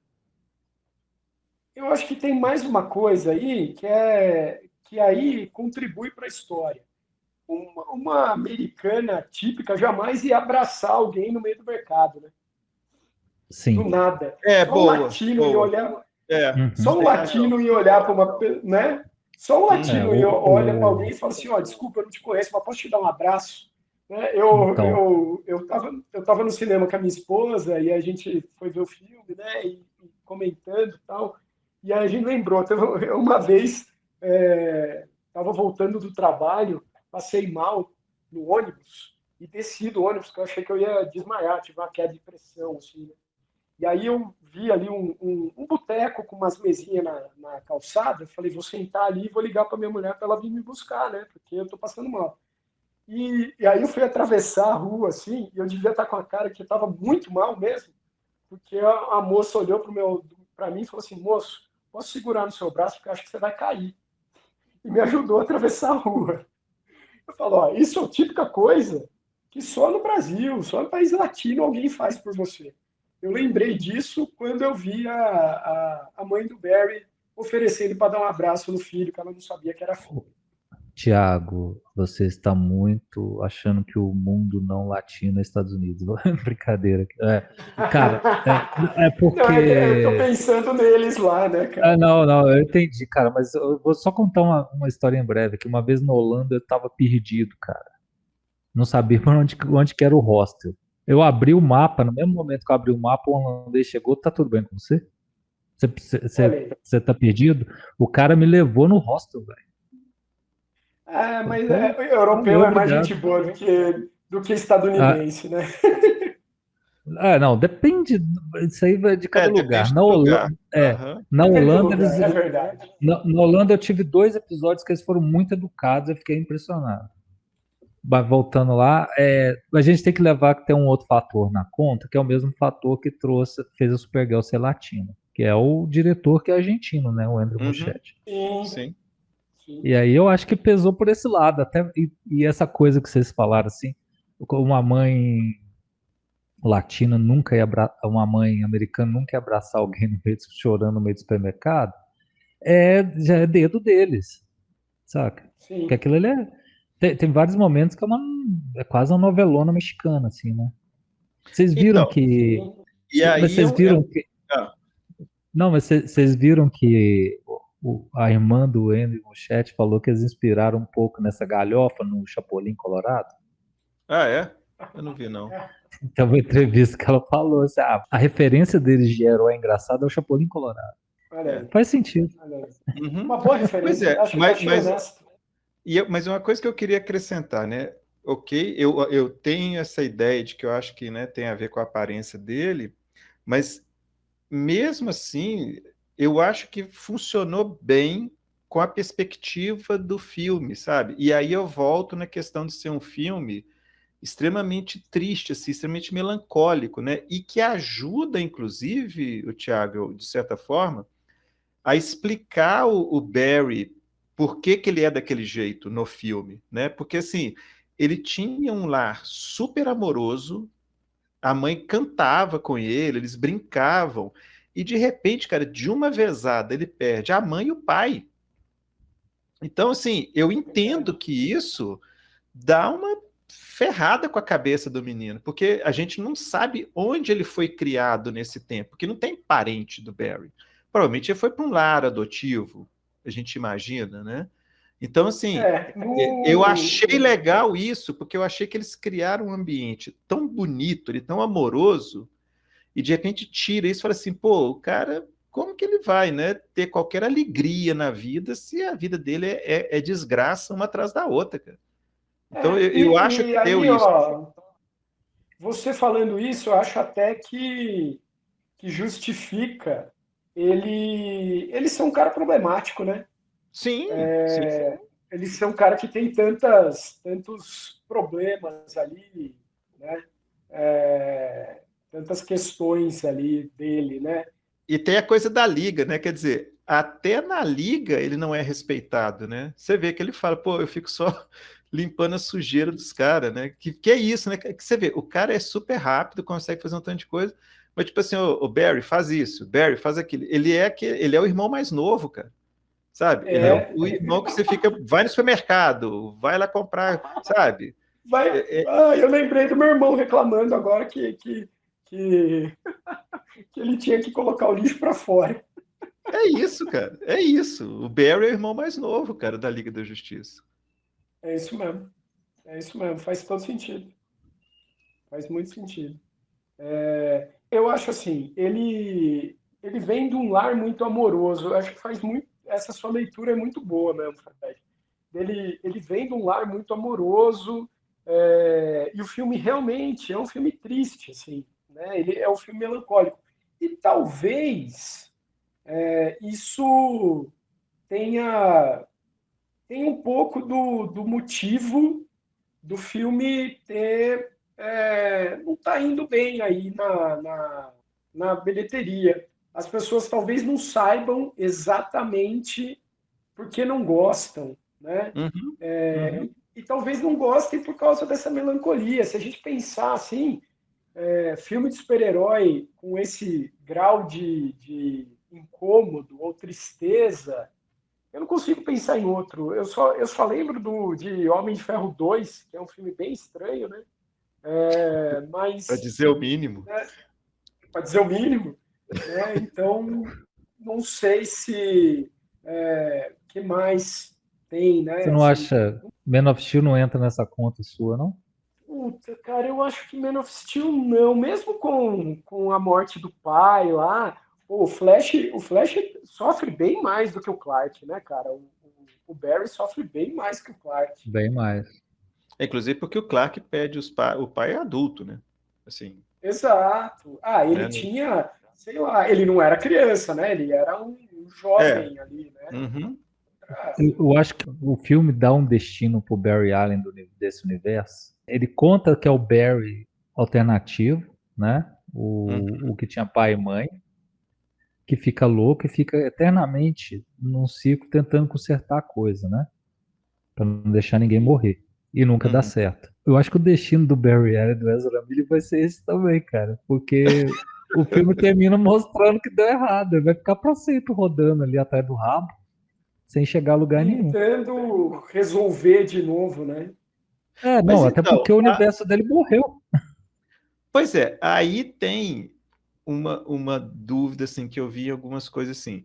eu acho que tem mais uma coisa aí que aí contribui para a história. Uma americana típica jamais ia abraçar alguém no meio do mercado, né? Do Sim. nada. É, boa, boa. É, Só você um tem razão. latino ia olhar para uma, né? Só um Uhum. latino olha para alguém e fala assim, ó, desculpa, eu não te conheço, mas posso te dar um abraço? Né? Então, Eu tava no cinema com a minha esposa e a gente foi ver o filme, né? E comentando e tal. E aí a gente lembrou, teve uma vez, estava voltando do trabalho, passei mal no ônibus e desci do ônibus, porque eu achei que eu ia desmaiar, tive uma queda de pressão, assim, né? E aí eu vi ali um boteco com umas mesinhas na calçada, eu falei, vou sentar ali e vou ligar para minha mulher para ela vir me buscar, né? Porque eu tô passando mal. E aí eu fui atravessar a rua, assim, e eu devia estar com a cara que estava muito mal mesmo, porque a moça olhou para mim e falou assim, moço, posso segurar no seu braço porque eu acho que você vai cair. E me ajudou a atravessar a rua. Eu falo, ó, isso é a típica coisa que só no Brasil, só no país latino alguém faz por você. Eu lembrei disso quando eu vi a mãe do Barry oferecendo para dar um abraço no filho, que ela não sabia que era filho. Tiago, você está muito achando que o mundo não latino é Estados Unidos. Brincadeira. Cara, é Não, é que eu tô porque. pensando neles lá, né, Ah, cara? não, não, eu entendi, cara, mas eu vou só contar uma história em breve, que uma vez na Holanda eu tava perdido, cara. Não sabia por onde que era o hostel. Eu abri o mapa, no mesmo momento que eu abri o mapa, o holandês chegou, tá tudo bem com você? Olha aí. Você tá perdido? O cara me levou no hostel, velho. Ah, mas Pô, o europeu é mais gente obrigado. boa do que Ah, estadunidense, né? não, depende, isso aí vai de cada lugar. Depende do lugar. Aham. Na Depende do Holanda, lugar, é verdade. na Holanda eu tive 2 episódios que eles foram muito educados, eu fiquei impressionado. Mas voltando lá, a gente tem que levar que tem um outro fator na conta, que é o mesmo fator que fez a Supergirl ser latina, que é o diretor que é argentino, né, o Andrew Uhum. Muschietti. Sim, Sim. sim. E aí eu acho que pesou por esse lado, até e essa coisa que vocês falaram assim, uma mãe latina nunca ia uma mãe americana nunca ia abraçar alguém no meio, chorando no meio do supermercado, já é dedo deles, saca? Porque Sim. aquilo ali tem vários momentos que é quase uma novelona mexicana, assim, né? Vocês viram Então, que. e Mas aí vocês viram que. ah, Não, mas vocês viram que a irmã do Andy Muschietti falou que eles inspiraram um pouco nessa galhofa no Chapolin Colorado? é? Eu não vi, não. Então, uma entrevista que ela falou assim, a referência deles de herói engraçado é o Chapolin Colorado. Olha É. aí. Faz sentido. Olha aí. Uhum. Uma boa Pois referência. é, Achei honesto. mas uma coisa que eu queria acrescentar, né? Ok, eu tenho essa ideia de que eu acho que, né, tem a ver com a aparência dele, mas mesmo assim, eu acho que funcionou bem com a perspectiva do filme, sabe? E aí eu volto na questão de ser um filme extremamente triste, assim, extremamente melancólico, né? E que ajuda, inclusive, o Thiago, de certa forma, a explicar o Barry por que, que ele é daquele jeito no filme, né? Porque assim, ele tinha um lar super amoroso, a mãe cantava com ele, eles brincavam, e de repente, cara, de uma vezada ele perde a mãe e o pai. Então, assim, eu entendo que isso dá uma ferrada com a cabeça do menino, porque a gente não sabe onde ele foi criado nesse tempo, porque não tem parente do Barry. Provavelmente ele foi para um lar adotivo, a gente imagina, né? Então, assim, É, eu achei legal isso, porque eu achei que eles criaram um ambiente tão bonito, ele tão amoroso, e de repente tira isso e fala assim, pô, o cara, como que ele vai, né, ter qualquer alegria na vida se a vida dele é desgraça uma atrás da outra, cara? Então, eu acho e que deu aí, isso. ó, você falando isso, eu acho até que justifica ele ser um cara problemático, né? Sim, sim. Ele ser um cara que tem tantos problemas ali, né? Tantas questões ali dele, né? E tem a coisa da liga, né? Quer dizer, até na liga ele não é respeitado, né? Você vê que ele fala, pô, eu fico só limpando a sujeira dos caras, né? Que é isso, né? Que você vê, o cara é super rápido, consegue fazer um tanto de coisa, mas tipo assim, o Barry faz isso, Barry faz aquilo. Ele é o irmão mais novo, cara. Sabe? Ele é É, o irmão que você fica, vai no supermercado, vai lá comprar, sabe? É, eu lembrei do meu irmão reclamando agora que ele tinha que colocar o lixo para fora. É isso, cara. É isso. O Barry é o irmão mais novo, cara, da Liga da Justiça. É isso mesmo. É isso mesmo. Faz todo sentido. Faz muito sentido. Eu acho assim, ele vem de um lar muito amoroso. Eu acho que faz muito. Essa sua leitura é muito boa mesmo, Fred. Ele vem de um lar muito amoroso, e o filme realmente é um filme triste, assim, né? Ele é um filme melancólico. E talvez isso tenha, tenha um pouco do motivo do filme não está indo bem aí na bilheteria. As pessoas talvez não saibam exatamente por que não gostam, né? Uhum, uhum. E talvez não gostem por causa dessa melancolia. Se a gente pensar assim, filme de super-herói com esse grau de incômodo ou tristeza, eu não consigo pensar em outro. Eu só lembro de Homem de Ferro 2, que é um filme bem estranho, né? Para Mas, dizer o mínimo. para dizer o mínimo, né? Então, não sei se que mais tem, Você né? não Assim, acha Man of Steel não entra nessa conta sua, não? puta, cara, eu acho que Man of Steel não, mesmo com a morte do pai lá, pô, o Flash sofre bem mais do que o Clark, né, cara? O Barry sofre bem mais que o Clark. Bem mais. Inclusive porque o Clark pede o pai é adulto, né? Assim, Exato. Ah, ele né? tinha, sei lá, ele não era criança, né? Ele era um É. jovem ali, né? Uhum, Ah, Eu acho que o filme dá um destino pro Barry Allen desse universo. Ele conta que é o Barry alternativo, né? O uhum. que tinha pai e mãe, que fica louco e fica eternamente num ciclo tentando consertar a coisa, né? Pra não deixar ninguém sim. morrer. E nunca dá Uhum. certo. Eu acho que o destino do Barry Allen e do Ezra Miller vai ser esse também, cara. Porque o filme termina mostrando que deu errado. Ele vai ficar pra sempre rodando ali atrás do rabo, sem chegar a lugar nenhum. Tentando resolver de novo, né? É, Mas não, até então, porque o universo dele morreu. pois é, aí tem uma dúvida assim que eu vi em algumas coisas assim.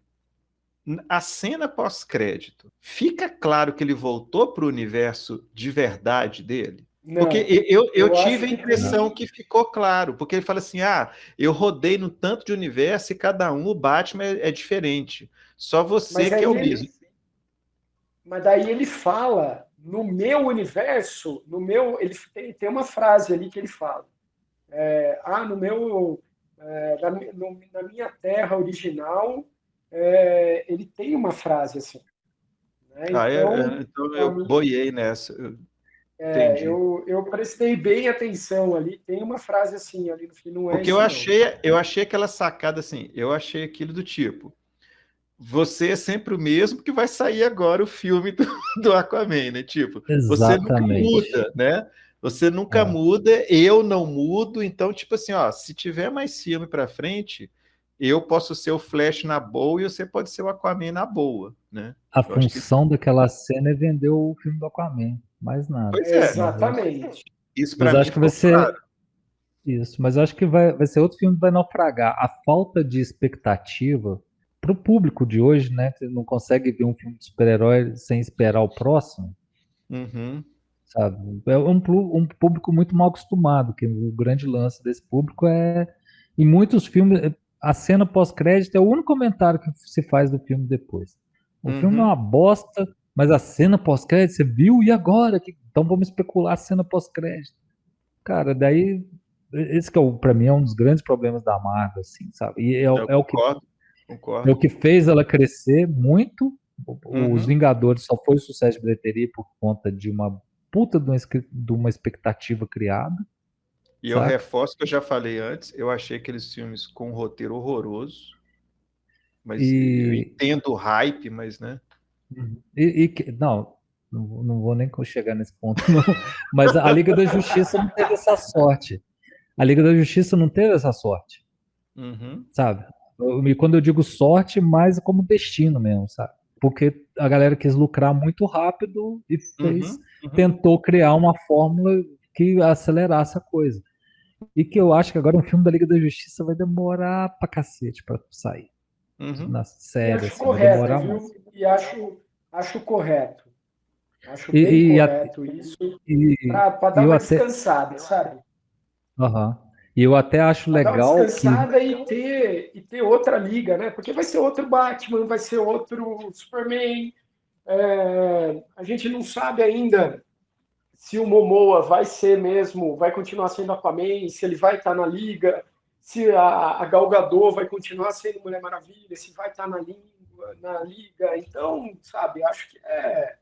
A cena pós-crédito, fica claro que ele voltou para o universo de verdade dele? Porque Não, eu eu acho tive a que tem. impressão que ficou claro, porque ele fala assim: ah, eu rodei no tanto de universo e cada um, o Batman é diferente. Só você Mas que é aí o ele, mesmo. mas daí ele fala, no meu universo, no meu, ele tem uma frase ali que ele fala. No meu, na minha terra original, ele tem uma frase assim, né? Ah, Então, então para eu mim, boiei nessa. Eu entendi. eu prestei bem atenção ali. Tem uma frase assim ali no fim, não é Porque isso não. eu achei aquela sacada assim, eu achei aquilo do tipo. Você é sempre o mesmo que vai sair agora o filme do Aquaman, né? Tipo, você nunca Exatamente. muda, né? Você nunca É. muda, eu não mudo, então, tipo assim, ó, se tiver mais filme pra frente, eu posso ser o Flash na boa e você pode ser o Aquaman na boa, né? A Eu acho que função daquela cena é vender o filme do Aquaman, mais nada. pois é, Exatamente. isso Mas pra eu mim acho que vai ficou claro. ser isso, mas eu acho que vai ser outro filme que vai naufragar. A falta de expectativa pro público de hoje, né, que não consegue ver um filme de super-herói sem esperar o próximo, Uhum, sabe? É um público muito mal acostumado, que o grande lance desse público é, em muitos filmes, a cena pós-crédito é o único comentário que se faz do filme depois. O filme é uhum. uma bosta, mas a cena pós-crédito, você viu? E agora? Então vamos especular a cena pós-crédito. Cara, daí, esse que é para mim é um dos grandes problemas da Marvel, assim, sabe? E Eu concordo, é o concordo. que fez ela crescer muito. Os Uhum. Vingadores só foi sucesso de bilheteria por conta de uma puta de uma expectativa criada, E eu saca? reforço o que eu já falei antes, eu achei aqueles filmes com um roteiro horroroso, mas eu E, entendo o hype, mas, né? não vou nem chegar nesse ponto, não. Mas a Liga da Justiça não teve essa sorte. A Liga da Justiça não teve essa sorte, Uhum, sabe? E quando eu digo sorte, mais como destino mesmo, sabe? Porque a galera quis lucrar muito rápido e uhum, uhum. tentou criar uma fórmula que acelerasse a coisa. E que eu acho que agora um filme da Liga da Justiça vai demorar pra cacete pra sair. Uhum. na E série, acho assim, vai correto, demorar viu? mais. E acho correto. Acho E, bem e, a- correto isso, e, para e dar eu uma até, descansada, sabe? aham. E eu até acho Para dar uma legal que, descansada e ter outra liga, né? Porque vai ser outro Batman, vai ser outro Superman. A gente não sabe ainda se o Momoa vai ser mesmo, vai continuar sendo Aquaman, se ele vai estar na liga, se a Gal Gadot vai continuar sendo Mulher Maravilha, se vai estar na liga. Então, sabe, acho que é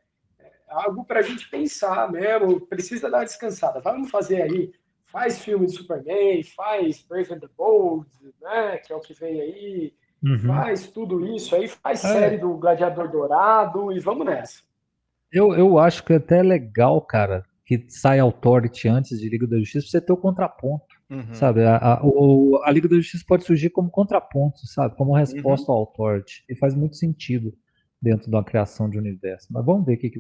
algo para a gente pensar mesmo. Precisa dar uma descansada. Vamos fazer aí, faz filme de Superman, faz Brave and the Bold, né, que é o que vem aí, uhum. faz tudo isso aí, faz série É, do Gladiador Dourado e vamos nessa. eu acho que é até legal, cara, que sai Authority antes de Liga da Justiça, pra você ter o contraponto, Uhum. sabe? A Liga da Justiça pode surgir como contraponto, sabe? Como Uhum. resposta ao Authority. E faz muito sentido dentro de uma criação de universo. Mas vamos ver o que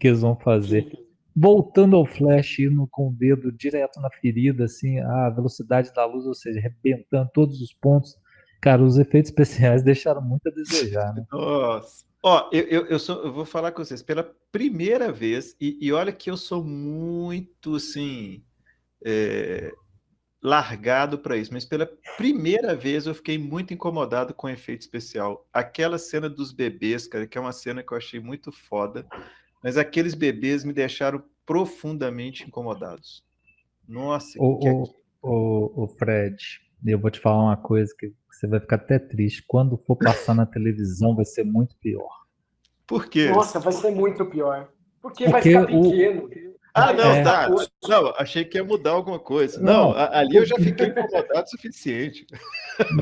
eles vão fazer. Sim. Voltando ao Flash, indo com o dedo direto na ferida, assim, a velocidade da luz, ou seja, arrebentando todos os pontos. Cara, os efeitos especiais deixaram muito a desejar, né? Nossa. Ó, eu vou falar com vocês pela primeira vez, e olha que eu sou muito, assim, é, largado para isso, mas pela primeira vez eu fiquei muito incomodado com o efeito especial. Aquela cena dos bebês, cara, que é uma cena que eu achei muito foda, mas aqueles bebês me deixaram profundamente incomodados. Nossa, que O, aqui. o Fred, eu vou te falar uma coisa que você vai ficar até triste. Quando for passar na televisão, vai ser muito pior. Por quê? Nossa, vai ser muito pior. Porque vai Porque ficar pequeno. Ah, não, Vai, é, tá. Não, achei que ia mudar alguma coisa. Não, não, ali eu por- já fiquei incomodado o suficiente.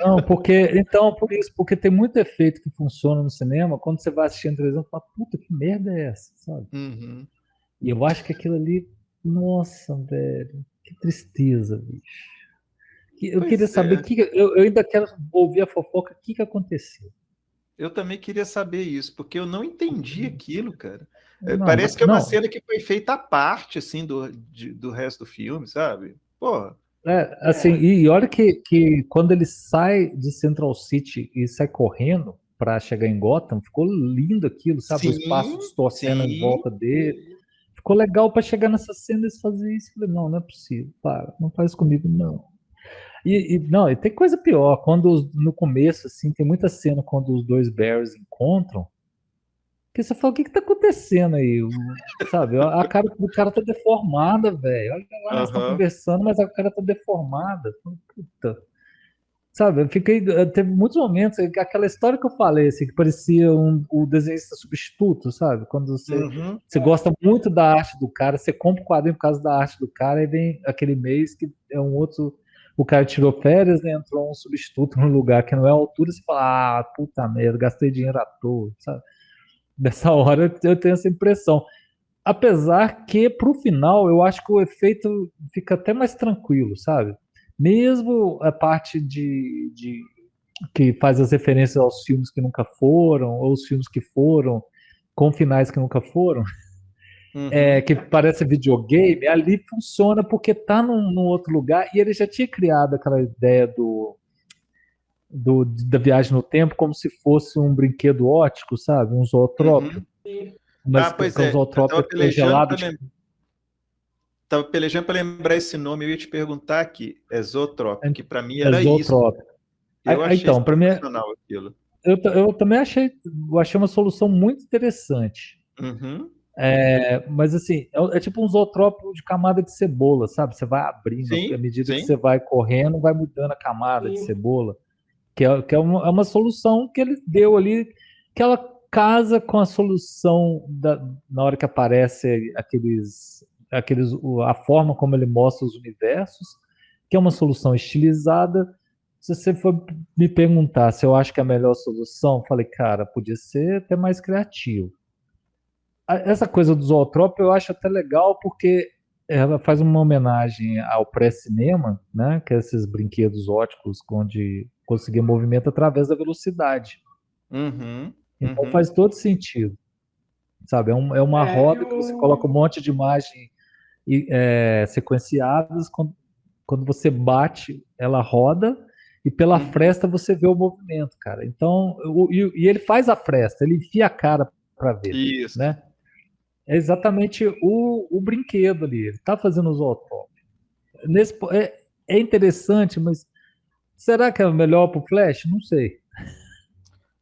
não, porque então por isso, porque tem muito efeito que funciona no cinema. Quando você vai assistir na televisão, você fala, puta, que merda é essa, sabe? Uhum. E eu acho que aquilo ali, nossa, velho, que tristeza, bicho. Eu queria Pois saber é. eu ainda quero ouvir a fofoca, o que aconteceu. Eu também queria saber isso, porque eu não entendi aquilo, cara. Não, Parece que é uma não. cena que foi feita à parte, assim, do resto do filme, sabe? Pô, É, assim, é, e olha que quando ele sai de Central City e sai correndo para chegar em Gotham, ficou lindo aquilo, sabe? O espaço sim, distorcendo em sim. volta dele. Ficou legal para chegar nessa cena e fazer isso. Falei, não, não é possível, para, não faz comigo, não. Não, e tem coisa pior. No começo, assim, tem muita cena quando os dois Barrys encontram, que você fala, o que que tá acontecendo aí? Sabe, a cara do cara tá deformada, velho. Olha lá, eles estão Aham. conversando, mas a cara tá deformada. Puta. Sabe, eu fiquei. Teve muitos momentos, aquela história que eu falei, assim, que parecia o desenhista substituto, sabe? Quando Uhum. você gosta muito da arte do cara, você compra o quadrinho por causa da arte do cara, e vem aquele mês que é um outro. O cara tirou férias, né, entrou um substituto no lugar que não é a altura, você fala, ah, puta merda, gastei dinheiro à toa, sabe? Dessa hora eu tenho essa impressão. Apesar que, pro final, eu acho que o efeito fica até mais tranquilo, sabe? Mesmo a parte de que faz as referências aos filmes que nunca foram, ou os filmes que foram, com finais que nunca foram, Uhum. que parece videogame, ali funciona porque tá num outro lugar e ele já tinha criado aquela ideia da viagem no tempo como se fosse um brinquedo ótico, sabe? Um zootrópio. Uhum. sim. Mas Ah, que pois é um é. Eu zootrópio que é gelado, tipo, tava pelejando para lembrar esse nome. Eu ia te perguntar aqui. É Zoetrope, que para mim é era isso. zootrópio. Eu achei Então, para mim, sensacional aquilo. eu também achei uma solução muito interessante. Uhum. Mas assim, é tipo um zootrópio de camada de cebola, sabe? Você vai abrindo, à Sim, medida que sim. você vai correndo, vai mudando a camada de Sim. cebola, que é uma solução que ele deu ali, que ela casa com a solução na hora que aparece a forma como ele mostra os universos, que é uma solução estilizada. Se você for me perguntar se eu acho que é a melhor solução, eu falei, cara, podia ser até mais criativo. Essa coisa do zootrópio eu acho até legal porque ela faz uma homenagem ao pré-cinema, né? Que é esses brinquedos óticos onde conseguia movimento através da velocidade. Uhum. Então Uhum. faz todo sentido, sabe? É uma roda que você coloca um Eu, monte de imagem sequenciadas. Quando você bate, ela roda e pela Uhum. fresta você vê o movimento, cara. Então, e ele faz a fresta, ele enfia a cara para ver, Isso. né? É exatamente o brinquedo ali, ele tá fazendo os zootrópicos. É interessante, mas será que é melhor pro Flash? Não sei.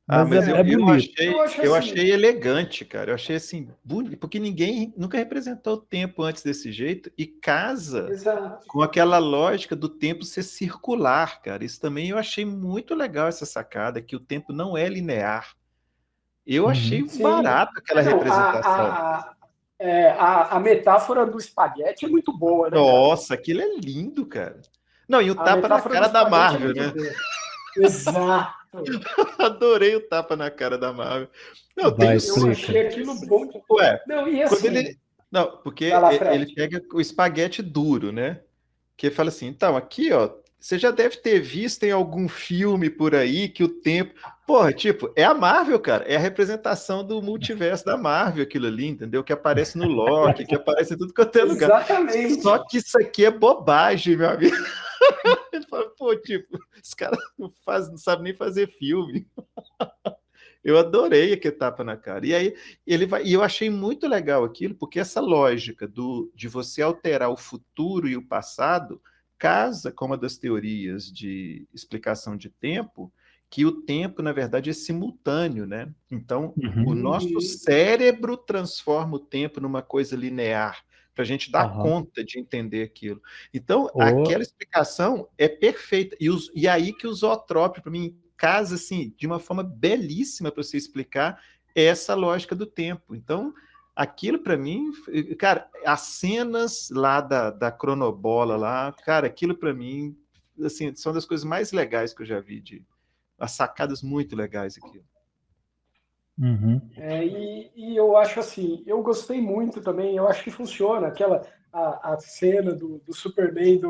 Mas Mas é bonito. Eu acho eu assim, achei elegante, cara. Eu achei assim, bonito, porque ninguém nunca representou o tempo antes desse jeito e casa exato. com aquela lógica do tempo ser circular, cara. Isso também eu achei muito legal, essa sacada, que o tempo não é linear. Eu achei Uhum. Sim. barato aquela Não, representação. a metáfora do espaguete é muito boa, né, cara? Nossa, aquilo é lindo, cara. Não, e o A tapa na metáfora do cara da espaguete é Marvel, muito né? boa. Exato. Adorei o tapa na cara da Marvel. Não, tem Vai, os. Eu achei explica. aquilo bom. Ué, Não, e quando assim, ele. Não, porque vai lá, ele Fred. pega o espaguete duro, né? Que ele fala assim, então, aqui, ó, você já deve ter visto em algum filme por aí que o tempo. Porra, tipo, é a Marvel, cara. É a representação do multiverso da Marvel, aquilo ali, entendeu? Que aparece no Loki, que aparece em tudo quanto é lugar. Só Exatamente. que isso aqui é bobagem, meu amigo. Ele fala, pô, tipo, os caras não sabem nem fazer filme. Eu adorei aquele tapa na cara. E aí e eu achei muito legal aquilo, porque essa lógica de você alterar o futuro e o passado casa com uma das teorias de explicação de tempo, que o tempo, na verdade, é simultâneo, né? Então, o Uhum. nosso cérebro transforma o tempo numa coisa linear, para a gente dar Aham. conta de entender aquilo. Então, Ô, aquela explicação é perfeita. E aí que o zootrópio, para mim, casa assim, de uma forma belíssima para você explicar essa lógica do tempo. Então, aquilo para mim, cara, as cenas lá da cronobola lá, cara, aquilo para mim, assim, são das coisas mais legais que eu já vi, as sacadas muito legais aqui. uhum. E eu acho assim, eu gostei muito também, eu acho que funciona, a cena do Superman,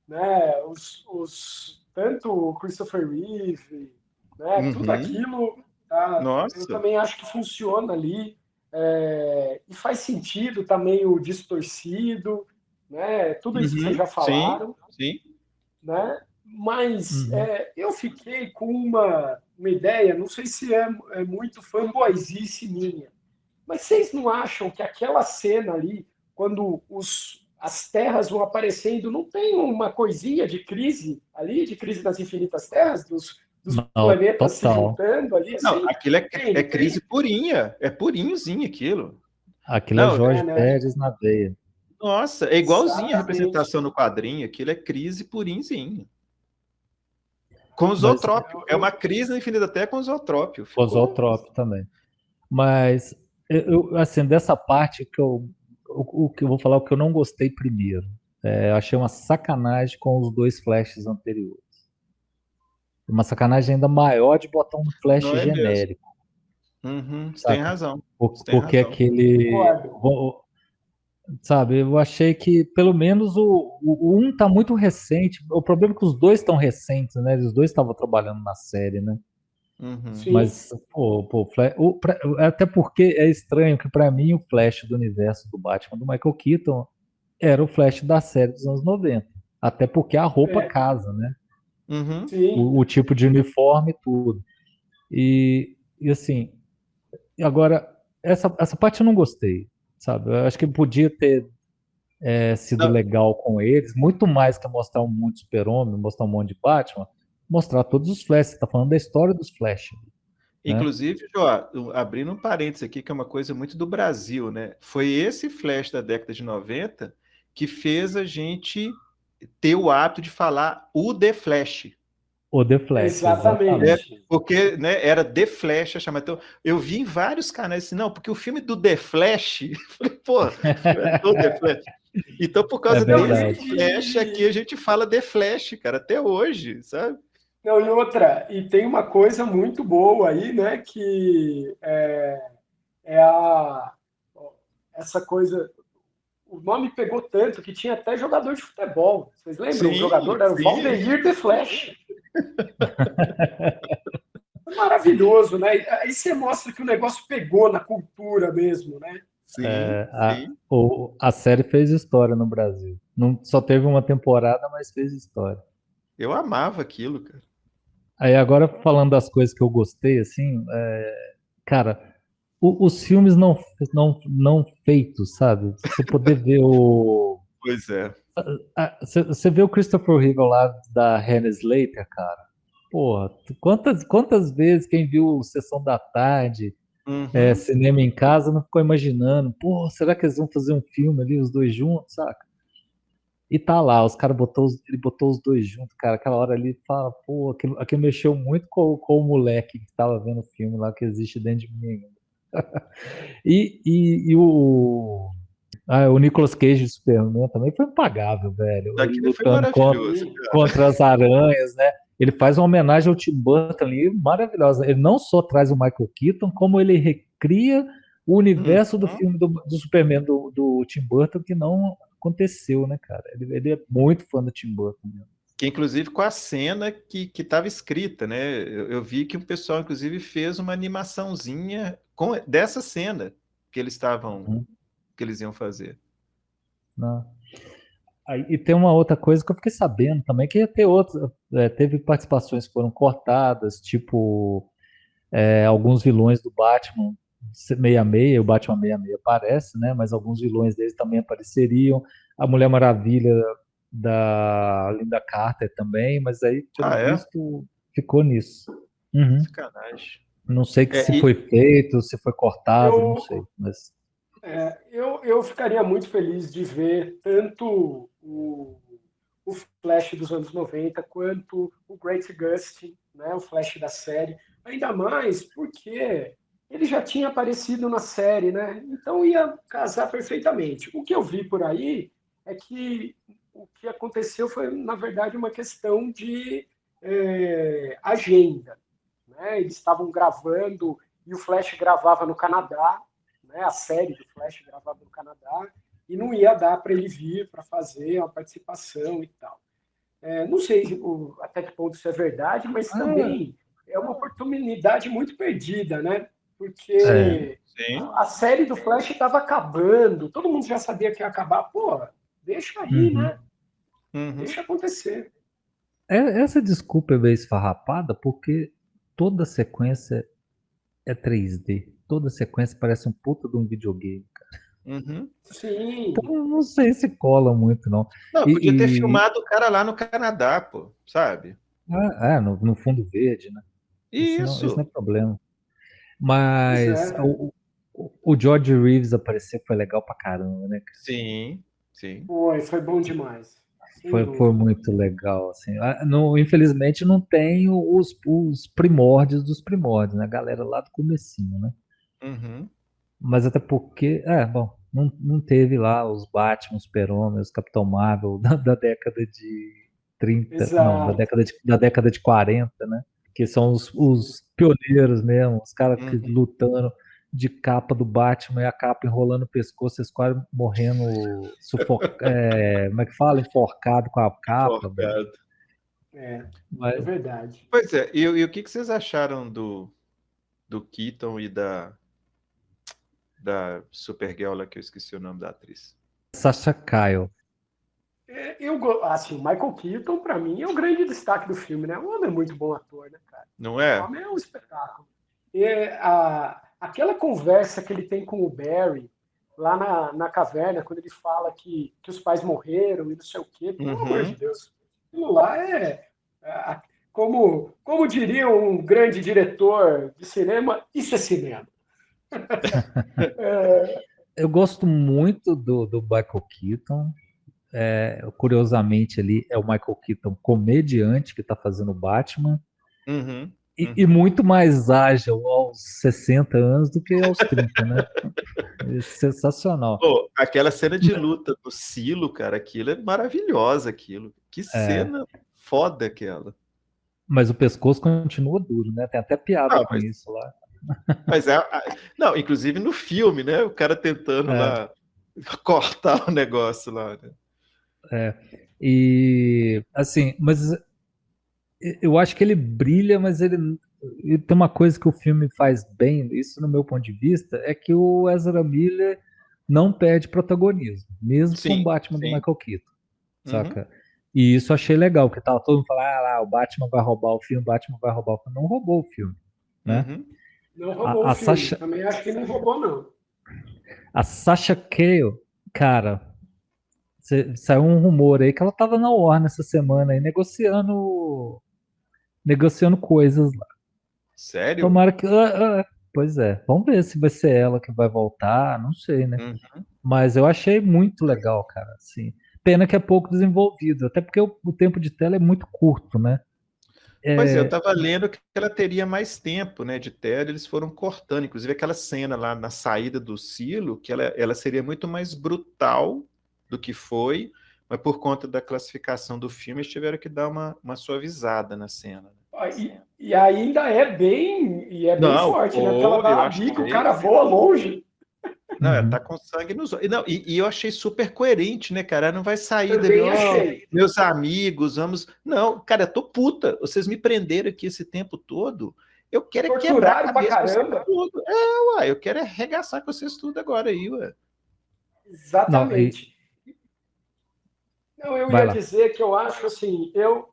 né, tanto o Christopher Reeve, né, tudo Uhum. aquilo, tá, eu Nossa. também acho que funciona ali, e faz sentido também o distorcido, né, tudo isso que vocês Uhum. já Sim, falaram, sim. né? Mas Uhum. eu fiquei com uma ideia, não sei se é muito fanboyzice minha, mas vocês não acham que aquela cena ali, quando as terras vão aparecendo, não tem uma coisinha de crise ali, de crise das infinitas terras, dos Não, planetas se total. juntando ali, Não, assim? aquilo Tem, é não tem? crise purinha, é purinhozinho aquilo. Aquilo é Não, Jorge Né? Pérez na veia. nossa, é igualzinho a Exatamente. representação no quadrinho, aquilo é crise purinzinho. Com o Mas zootrópio. É uma crise infinita até com o zootrópio. Ficou. Ozotrópio também. Mas assim, dessa parte o que eu vou falar, o que eu não gostei primeiro. Eu achei uma sacanagem com os dois flashes anteriores. Uma sacanagem ainda maior de botar um flash Não é mesmo. genérico, Uhum, você tem saca? razão. Você tem Porque razão. aquele. Concordo. Sabe, eu achei que pelo menos o um tá muito recente. O problema é que os dois estão recentes, né? Os dois estavam trabalhando na série, né? Uhum. Sim. Mas, pô, até porque é estranho que pra mim o Flash do universo do Batman do Michael Keaton era o Flash da série dos anos 90. Até porque a roupa É, casa, né? Uhum. sim. O tipo de uniforme e tudo. E assim, agora, essa parte eu não gostei, sabe? Eu acho que podia ter sido Não, legal com eles, muito mais que mostrar um monte de super-homem, mostrar um monte de Batman, mostrar todos os Flash. Você tá falando da história dos Flash, né? inclusive, João, abrindo um parênteses aqui, que é uma coisa muito do Brasil, né? Foi esse Flash da década de 90 que fez a gente ter o hábito de falar o The Flash. O The Flash, É, exatamente. Exatamente. porque, né, era The Flash a chamar. Então, eu vi em vários canais assim, não, porque o filme do The Flash, eu falei, pô, não é do The Flash. Então, por É causa Não, desse verdade. Flash aqui, a gente fala The Flash, cara, até hoje, sabe? não, e outra, e tem uma coisa muito boa aí, né, que é essa coisa, o nome pegou tanto que tinha até jogador de futebol. Vocês lembram? O Sim, jogador era o sim, Valdeir The Flash. Maravilhoso, né? Aí você mostra que o negócio pegou na cultura mesmo, né? sim, sim. A série fez história no Brasil. Não, só teve uma temporada, mas fez história. Eu amava aquilo, cara. Aí agora falando das coisas que eu gostei, assim, cara, os filmes não feitos, sabe? Você poder ver Pois é. Você vê o Christopher Reeve lá da Hannah Slater, cara. Porra, quantas vezes quem viu Sessão da Tarde, Uhum. Cinema em Casa, não ficou imaginando, pô, será que eles vão fazer um filme ali, os dois juntos, saca? E tá lá, ele botou os dois juntos, cara. Aquela hora ali fala, pô, aquilo mexeu muito com o moleque que tava vendo o filme lá que existe dentro de mim ainda. E o Nicolas Cage de Superman também foi impagável, velho. Ele Aquilo foi lutando maravilhoso, Sim. cara. contra as aranhas, né? Ele faz uma homenagem ao Tim Burton ali, maravilhosa. Ele não só traz o Michael Keaton, como ele recria o universo do Uhum. filme do Superman do Tim Burton, que não aconteceu, né, cara? Ele é muito fã do Tim Burton mesmo. Que inclusive com a cena que estava escrita, né? Eu vi que o pessoal, inclusive, fez uma animaçãozinha dessa cena que eles estavam, que eles iam fazer. Não. Aí, e tem uma outra coisa que eu fiquei sabendo também, que ia ter outras, teve participações que foram cortadas, tipo alguns vilões do Batman 66, o Batman 66 aparece, né? Mas alguns vilões deles também apareceriam. A Mulher Maravilha da Linda Carter também, mas aí, pelo visto, ficou nisso. Uhum. Sacanagem. Não sei se foi feito, se foi cortado, não sei. Mas... eu ficaria muito feliz de ver tanto o Flash dos anos 90 quanto o Great Gustin, né, o Flash da série. Ainda mais porque ele já tinha aparecido na série, né? Então ia casar perfeitamente. O que eu vi por aí é que o que aconteceu foi, na verdade, uma questão de agenda. Né? Eles estavam gravando e o Flash gravava no Canadá, né? A série do Flash gravava no Canadá, e não ia dar para ele vir para fazer uma participação e tal. Não sei até que ponto isso é verdade, mas também é uma oportunidade muito perdida, né? Porque a série do Flash estava acabando, todo mundo já sabia que ia acabar. Pô, deixa aí, né? Deixa acontecer. Essa desculpa é meio esfarrapada, porque toda sequência é 3D. Toda sequência parece um puta de um videogame, cara. Sim. Então não sei se cola muito, não. Não, podia ter filmado o cara lá no Canadá, pô, sabe? No fundo verde, né? Isso. Isso não é problema. Mas o George Reeves aparecer foi legal pra caramba, né? Sim. Foi bom demais. Foi muito legal, assim. Infelizmente não tem os primórdios dos primórdios, né? A galera lá do comecinho, né? Mas até porque, bom, não teve lá os Batman, os Super-Homem, os Capitão Marvel da década de 30, não, da década de 40, né? Que são os pioneiros mesmo, os caras que lutando de capa do Batman e a capa enrolando o pescoço, eles quase morrendo, como é que fala? Enforcado com a capa. Enforcado. É Mas... verdade. Pois é, e o que vocês acharam do Keaton e da Supergirl lá, que eu esqueci o nome da atriz? Sasha Kyle. Assim, o Michael Keaton, para mim, é o grande destaque do filme, né? O homem é muito bom ator, né, cara? Não é? O homem é um espetáculo. Aquela conversa que ele tem com o Barry, lá na caverna, quando ele fala que os pais morreram e não sei o quê, pelo amor de Deus. Aquilo lá como diria um grande diretor de cinema, isso é cinema. Eu gosto muito do Michael Keaton. Curiosamente, ali é o Michael Keaton comediante que está fazendo o Batman. E muito mais ágil aos 60 anos do que aos 30, né? É sensacional. Pô, aquela cena de luta do Silo, cara, aquilo é maravilhosa, aquilo. Que cena foda aquela. Mas o pescoço continua duro, né? Tem até piada com isso lá. Mas não, inclusive no filme, né? O cara tentando lá cortar o negócio lá, né? E assim, mas eu acho que ele brilha, mas ele tem uma coisa que o filme faz bem, isso no meu ponto de vista, é que o Ezra Miller não perde protagonismo, mesmo com o Batman do Michael Keaton, saca? E isso eu achei legal, porque tava todo mundo falando, o Batman vai roubar o filme, o Batman vai roubar o filme. Não roubou o filme, né? Uhum. Não roubou o A, a filme. Sasha, Também acho que não roubou, não. a Sasha Cale, cara, saiu um rumor aí que ela tava na Warner essa semana aí, negociando coisas lá. Sério? Tomara que. Pois é, vamos ver se vai ser ela que vai voltar, não sei, né? Uhum. Mas eu achei muito legal, cara. Assim. Pena que é pouco desenvolvido, até porque o tempo de tela é muito curto, né? Pois é, eu É, estava lendo que ela teria mais tempo, né, de tela, eles foram cortando, inclusive aquela cena lá na saída do silo, que ela seria muito mais brutal do que foi, mas por conta da classificação do filme, eles tiveram que dar uma suavizada na cena. Ah, e ainda é bem Não, forte, né? Porque ela pô, eu dá a bica, o achei. cara voa longe. Não, ela uhum. tá com sangue nos olhos. Não, e eu achei super coerente, né, cara? Ela não vai sair dali, Também ó, achei. meus amigos, vamos. Não, cara, eu tô puta. Vocês me prenderam aqui esse tempo todo. Eu quero é quebrar a Torturaram pra cabeça de vocês caramba. tudo. Uai, eu quero é arregaçar com vocês tudo agora aí, ué. Não, Exatamente. Não, eu vai ia lá. dizer que eu acho assim, eu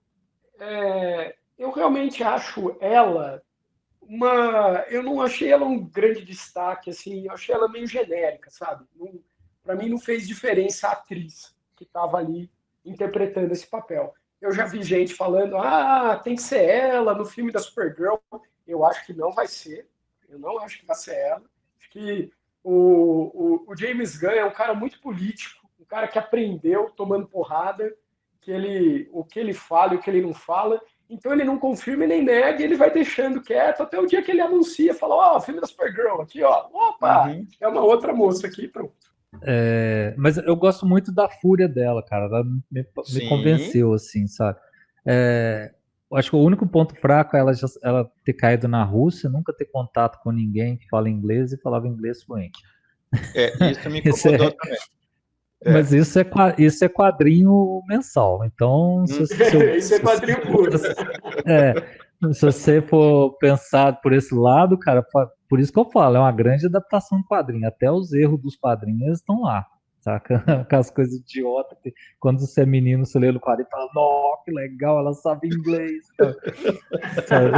realmente acho ela eu não achei ela um grande destaque, assim, eu achei ela meio genérica, sabe? Para mim não fez diferença a atriz que estava ali interpretando esse papel. Eu já vi gente falando, tem que ser ela no filme da Supergirl. Eu acho que não vai ser. Eu não acho que vai ser ela. Acho que o James Gunn é um cara muito político, um cara que aprendeu tomando porrada, o que ele fala e o que ele não fala. Então ele não confirma e nem nega, e ele vai deixando quieto até o dia que ele anuncia, fala, ó, filme da Supergirl aqui, ó. Opa, Uhum. é uma outra moça aqui, pronto. Mas eu gosto muito da fúria dela, cara. Ela me Sim. convenceu, assim, sabe? Eu acho que o único ponto fraco é ela ter caído na Rússia, nunca ter contato com ninguém que fala inglês e falava inglês fluente. Isso me Isso incomodou é, também. mas É. isso é quadrinho mensal. Então, Hum. Isso é quadrinho puro. é, se você for pensar por esse lado, cara, por isso que eu falo, é uma grande adaptação do quadrinho. Até os erros dos quadrinhos estão lá, saca? Aquelas coisas idiotas que quando você é menino, você lê no quadrinho e fala, nossa, que legal, ela sabe inglês, cara. Sabe?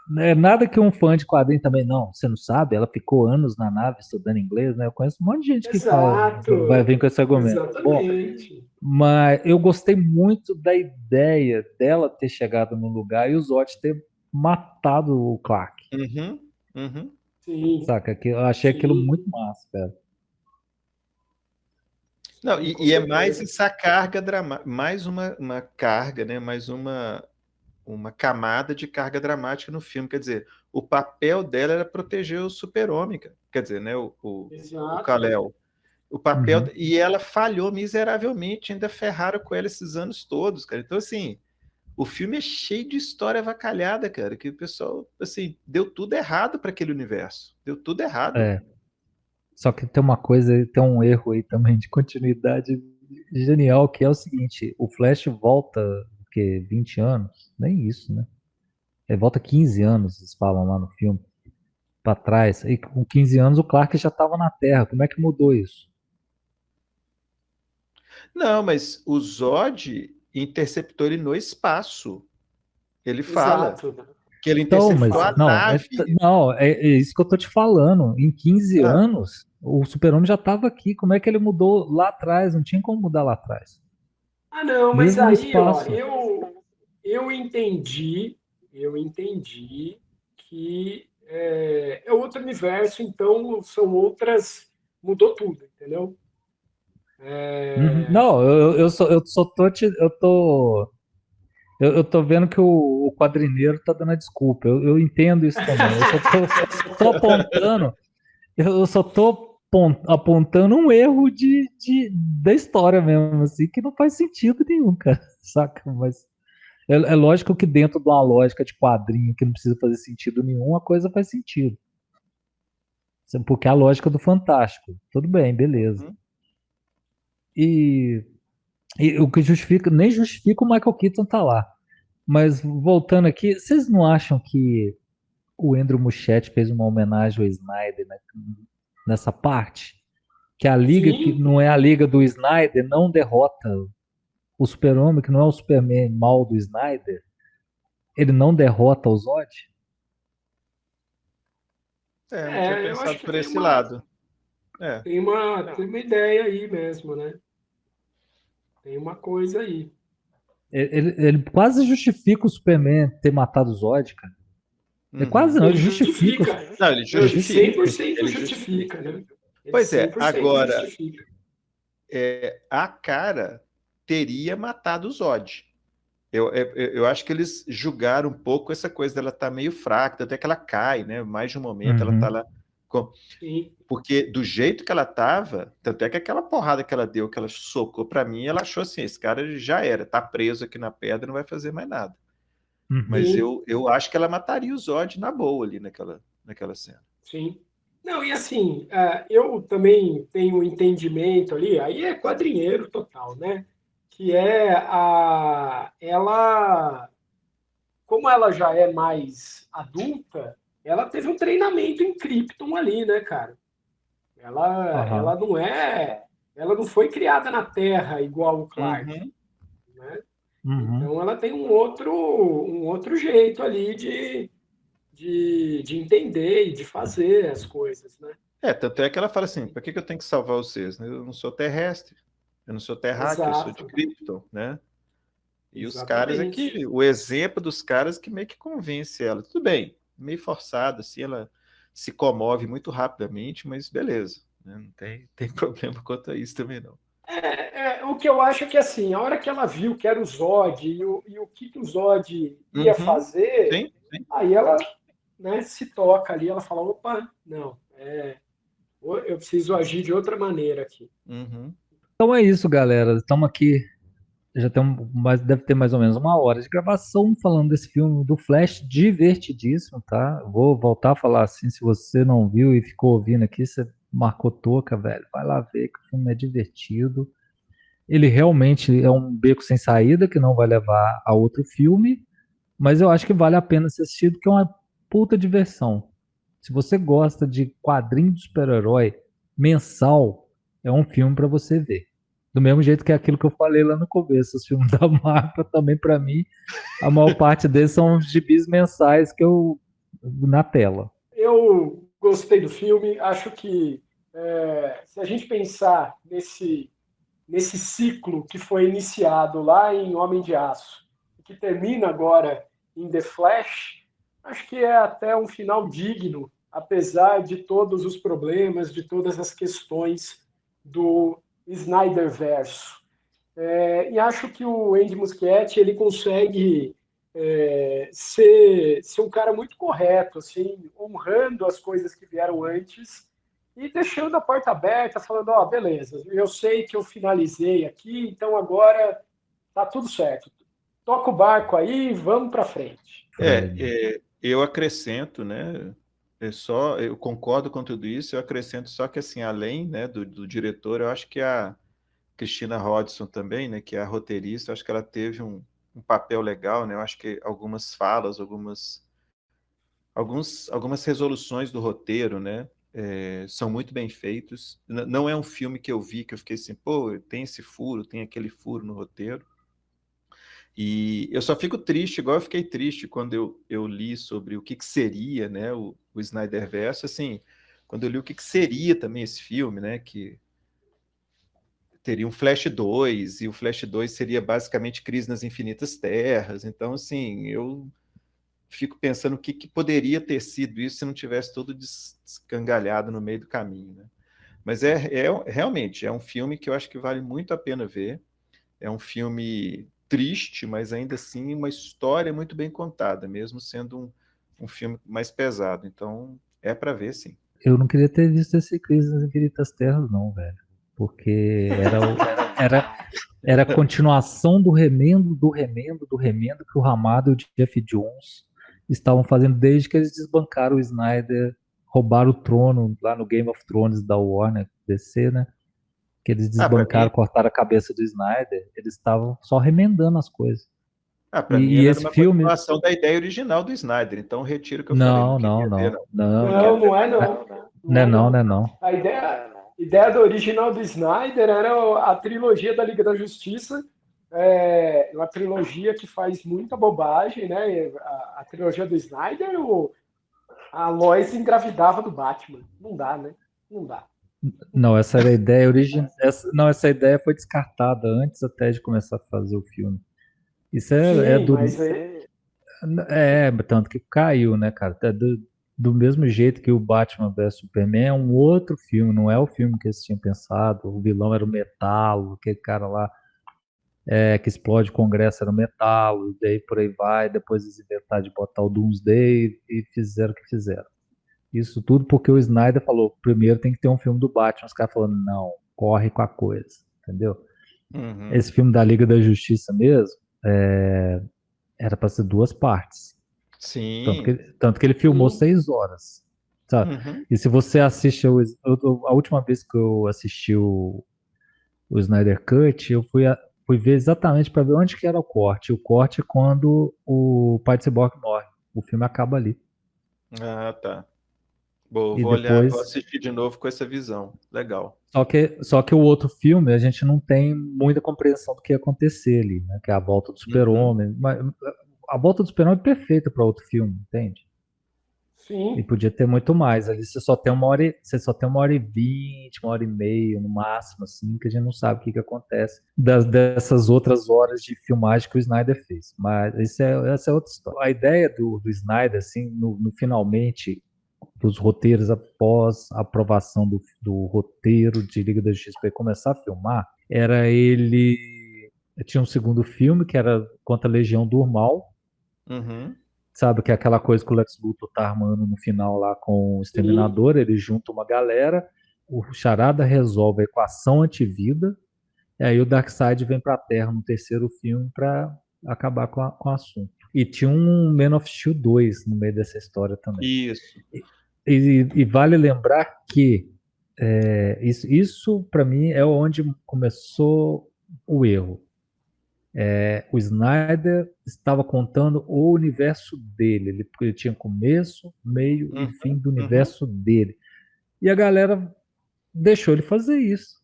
É, nada que um fã de quadrinho também, não, você não sabe, ela ficou anos na nave estudando inglês, né? Eu conheço um monte de gente que fala, vai Exato, vir com esse argumento. Bom, exatamente. mas eu gostei muito da ideia dela ter chegado no lugar e o Zod ter matado o Clark. Uhum. Uhum. Sim, Saca? Eu achei aquilo sim, muito massa, cara. Não, sim, com e é mais certeza. essa carga dramática, mais uma carga, né? Mais uma camada de carga dramática no filme. Quer dizer, o papel dela era proteger o super-homem, cara. Quer dizer, né? O Exato. Kal-El. O papel. Uhum. E ela falhou miseravelmente, ainda ferraram com ela esses anos todos, cara. Então, assim, o filme é cheio de história avacalhada, cara, que o pessoal, assim, deu tudo errado para aquele universo. Deu tudo errado. É. Só que tem uma coisa, tem um erro aí também de continuidade genial, que é o seguinte, o Flash volta, o quê? 20 anos? Nem isso, né? Ele volta 15 anos, eles falam lá no filme, pra trás. E com 15 anos o Clark já estava na Terra. Como é que mudou isso? Não, mas o Zod interceptou ele no espaço. Ele fala Exato. que ele Então, Ele interceptou mas a fala. não, nave. é isso que eu tô te falando. Em 15 Ah, anos, o Super-Homem já estava aqui. Como é que ele mudou lá atrás? Não tinha como mudar lá atrás. Não, mas Mesmo no aí, ó, espaço. eu entendi que é outro universo, então são outras, mudou tudo, entendeu? Uhum. É, Não, eu só tô eu tô vendo que o quadrineiro tá dando a desculpa. Eu entendo isso também. Eu só tô apontando, eu só tô apontando um erro da história mesmo, assim, que não faz sentido nenhum, cara. Saca? Mas é lógico que dentro de uma lógica de quadrinho que não precisa fazer sentido nenhum, a coisa faz sentido. Porque é a lógica do Fantástico. Tudo bem, beleza. uhum. E, e o que justifica, nem justifica o Michael Keaton tá lá. Mas voltando aqui, vocês não acham que o Andrew Muschietti fez uma homenagem ao Snyder, né, nessa parte? Que a liga que Sim, não é a liga do Snyder não derrota o Super-Homem, que não é o Superman mal do Snyder, ele não derrota o Zod? Eu não tinha eu acho pensado que por esse lado. tem uma ideia aí mesmo, né? Tem uma coisa aí. Ele quase justifica o Superman ter matado o Zod, cara. Ele quase Uhum. não, Ele ele justifica. justifica. Não, ele Não, ele justifica. 100% Ele justifica. justifica, né? Ele Pois é, 100% agora, justifica. a cara teria matado o Zod. Eu acho que eles julgaram um pouco essa coisa dela estar meio fraca, até que ela cai, né? Mais de um momento ela está Uhum, lá. com- Sim, Porque do jeito que ela estava, tanto é que aquela porrada que ela deu, que ela socou para mim, ela achou assim: esse cara já era, tá preso aqui na pedra, não vai fazer mais nada. uhum. Mas sim, eu acho que ela mataria o Zod na boa ali naquela cena. sim. Não, e assim, eu também tenho um entendimento ali, aí é quadrinheiro total, né? Que é ela, como ela já é mais adulta, ela teve um treinamento em Krypton ali, né, cara? Ela Aham. não é, ela não foi criada na Terra igual o Clark, Uhum. né? Uhum. Então ela tem um outro jeito ali de entender e de fazer as coisas, né? Tanto é que ela fala assim: por que eu tenho que salvar vocês? Eu não sou terrestre, eu não sou terráqueo, eu sou de Exato, Krypton, né? E os caras exatamente. aqui, o exemplo dos caras que meio que convence ela. Tudo bem, meio forçado, assim, ela se comove muito rapidamente, mas beleza, né? Não tem problema quanto a isso também, não. O que eu acho é que assim, a hora que ela viu que era o Zod e o que o Zod ia Uhum. fazer, Sim, sim. aí ela, né, se toca ali, ela fala, opa, não, eu preciso agir de outra maneira aqui. Uhum. Então é isso, galera. Estamos aqui. Já tem deve ter mais ou menos uma hora de gravação falando desse filme do Flash, divertidíssimo, tá? Vou voltar a falar assim, se você não viu e ficou ouvindo aqui, você marcou toca, velho. Vai lá ver que o filme é divertido. Ele realmente é um beco sem saída que não vai levar a outro filme, mas eu acho que vale a pena ser assistido, porque é uma puta diversão. Se você gosta de quadrinho de super-herói mensal, é um filme para você ver. Do mesmo jeito que é aquilo que eu falei lá no começo, os filmes da Marvel também para mim, a maior parte deles são os gibis mensais que eu na tela. Eu gostei do filme, acho que se a gente pensar nesse ciclo que foi iniciado lá em Homem de Aço, e que termina agora em The Flash, acho que é até um final digno, apesar de todos os problemas, de todas as questões do Snyderverso. E acho que o Andy Muschietti ele consegue ser um cara muito correto, assim, honrando as coisas que vieram antes e deixando a porta aberta, falando, ó, beleza, eu sei que eu finalizei aqui, então agora tá tudo certo. Toca o barco aí, vamos para frente. Fred. Eu acrescento, né? Eu concordo com tudo isso, eu acrescento só que assim, além, né, do diretor, eu acho que a Christina Hodson também, né, que é a roteirista, eu acho que ela teve um papel legal, né? Eu acho que algumas falas, algumas resoluções do roteiro, né, são muito bem feitos. Não é um filme que eu vi que eu fiquei assim, pô, tem esse furo, tem aquele furo no roteiro. E eu só fico triste, igual eu fiquei triste quando eu li sobre o que seria, né, o Snyderverse, assim, quando eu li o que seria também esse filme, né, que teria um Flash 2, e o Flash 2 seria basicamente Crise nas Infinitas Terras. Então, assim, eu fico pensando o que poderia ter sido isso se não tivesse todo descangalhado no meio do caminho, né? Mas realmente é um filme que eu acho que vale muito a pena ver. É um filme triste, mas ainda assim uma história muito bem contada, mesmo sendo um filme mais pesado. Então, é para ver, sim. Eu não queria ter visto esse Crise nas Infinitas Terras, não, velho. Porque era a continuação do remendo, do remendo, do remendo que o Ramado e o Jeff Jones estavam fazendo desde que eles desbancaram o Snyder, roubaram o trono lá no Game of Thrones da Warner DC, né? Que eles Para desbancaram, mim, cortaram a cabeça do Snyder, eles estavam só remendando as coisas. para mim E ela era esse uma filme, continuação da ideia original do Snyder. Então, retiro o que eu falei, não não, não, queria ver, não, não. não, Não não, Não, quero ver. não é não. Não não é é não, não não. é não. A ideia, ideia do original do Snyder era a trilogia da Liga da Justiça, uma trilogia que faz muita bobagem, né? A trilogia do Snyder, a Lois engravidava do Batman. Não dá, né? Não dá. Não, essa era a ideia original. Essa ideia foi descartada antes até de começar a fazer o filme. Isso é Sim, do. mas Tanto que caiu, né, cara? Do mesmo jeito que o Batman vs Superman é um outro filme, não é o filme que eles tinham pensado. O vilão era o Metalo, aquele cara lá que explode o Congresso era o Metalo, e daí por aí vai. Depois eles inventaram de botar o Doomsday e fizeram o que fizeram. Isso tudo porque o Snyder falou: primeiro tem que ter um filme do Batman. Os caras falaram: não, corre com a coisa, entendeu? Uhum. Esse filme da Liga da Justiça mesmo era para ser 2 partes. Sim. Tanto que ele filmou 6 horas. Sabe? Uhum. E se você assiste. A última vez que eu assisti o Snyder Cut, eu fui ver exatamente para ver onde que era o corte. O corte é quando o pai de Cyborg morre. O filme acaba ali. Ah, tá. Bom, E vou olhar, depois. vou assistir de novo com essa visão. Legal. Só que o outro filme a gente não tem muita compreensão do que ia acontecer ali, né? Que é a volta do Super-Homem. Mas a volta do Super-Homem é perfeita para outro filme, entende? E sim, podia ter muito mais. Ali você só tem 1h20, 1h30 no máximo, assim, que a gente não sabe o que acontece dessas outras horas de filmagem que o Snyder fez. Mas essa é outra história. A ideia do Snyder, assim, no finalmente dos roteiros após a aprovação do roteiro de Liga da Justiça para começar a filmar, era ele tinha um segundo filme que era contra a Legião do Mal. Uhum. Sabe, que é aquela coisa que o Lex Luthor tá armando no final lá com o Exterminador. Ele junta uma galera, o Charada resolve a equação antivida, e aí o Darkseid vem pra Terra no terceiro filme pra acabar com o assunto. E tinha um Man of Steel 2 no meio dessa história também. Isso. E vale lembrar que isso para mim é onde começou o erro. O Snyder estava contando o universo dele. Ele tinha começo, meio e fim do universo dele. E a galera deixou ele fazer isso,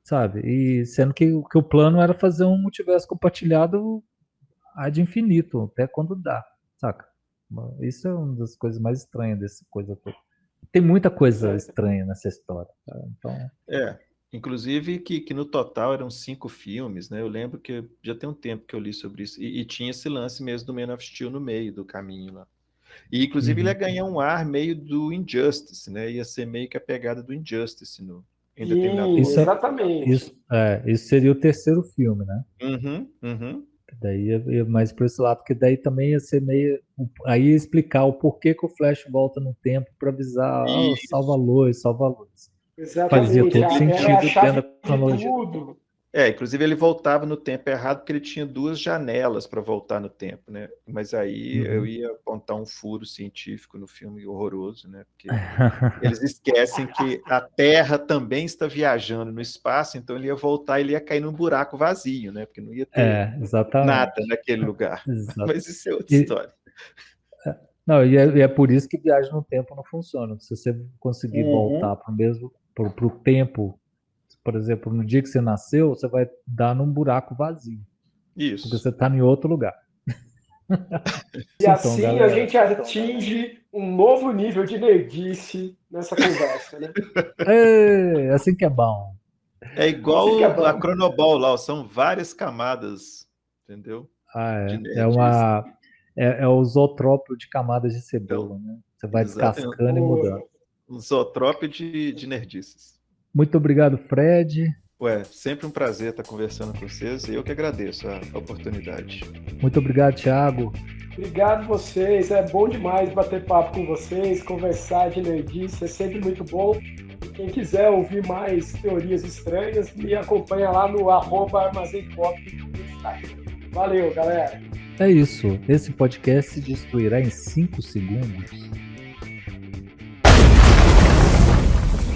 sabe? E sendo que o plano era fazer um multiverso compartilhado ad infinito, até quando dá, saca? Isso é uma das coisas mais estranhas dessa coisa toda. Tem muita coisa estranha nessa história. Tá? Então... Inclusive que no total eram 5 filmes, né? Eu lembro que já tem um tempo que eu li sobre isso, e tinha esse lance mesmo do Man of Steel no meio do caminho lá. E inclusive ele ia ganhar um ar meio do Injustice, né? Ia ser meio que a pegada do Injustice em determinado momento. exatamente. Isso seria o terceiro filme, né? Uhum. Daí ia mais por esse lado, porque daí também ia ser meio. Aí ia explicar o porquê que o Flash volta no tempo para avisar, salva a luz, salva a luz. Exatamente. Fazia todo sentido dentro da cronologia. Tudo. Inclusive ele voltava no tempo errado porque ele tinha 2 janelas para voltar no tempo, né? Mas aí eu ia apontar um furo científico no filme horroroso, né? Porque eles esquecem que a Terra também está viajando no espaço, então ele ia voltar, ele ia cair num buraco vazio, né? Porque não ia ter nada naquele lugar. Mas isso é outra história. Não, e é por isso que viagem no tempo não funciona. Se você conseguir voltar para o tempo, por exemplo, no dia que você nasceu, você vai dar num buraco vazio. Isso. Porque você está em outro lugar. E assim a gente atinge um novo nível de nerdice nessa conversa, né? Assim que é bom. É igual a Cronobol lá, são várias camadas, entendeu? É o zootrópio de camadas de cebola, né? Você vai descascando e mudando. Um zootrópio de nerdices. Muito obrigado, Fred. Sempre um prazer estar conversando com vocês e eu que agradeço a oportunidade. Muito obrigado, Thiago. Obrigado vocês, é bom demais bater papo com vocês, conversar de nerdice, é sempre muito bom. E quem quiser ouvir mais teorias estranhas, me acompanha lá no @armazenpop no Instagram. Valeu, galera! É isso, esse podcast se destruirá em 5 segundos.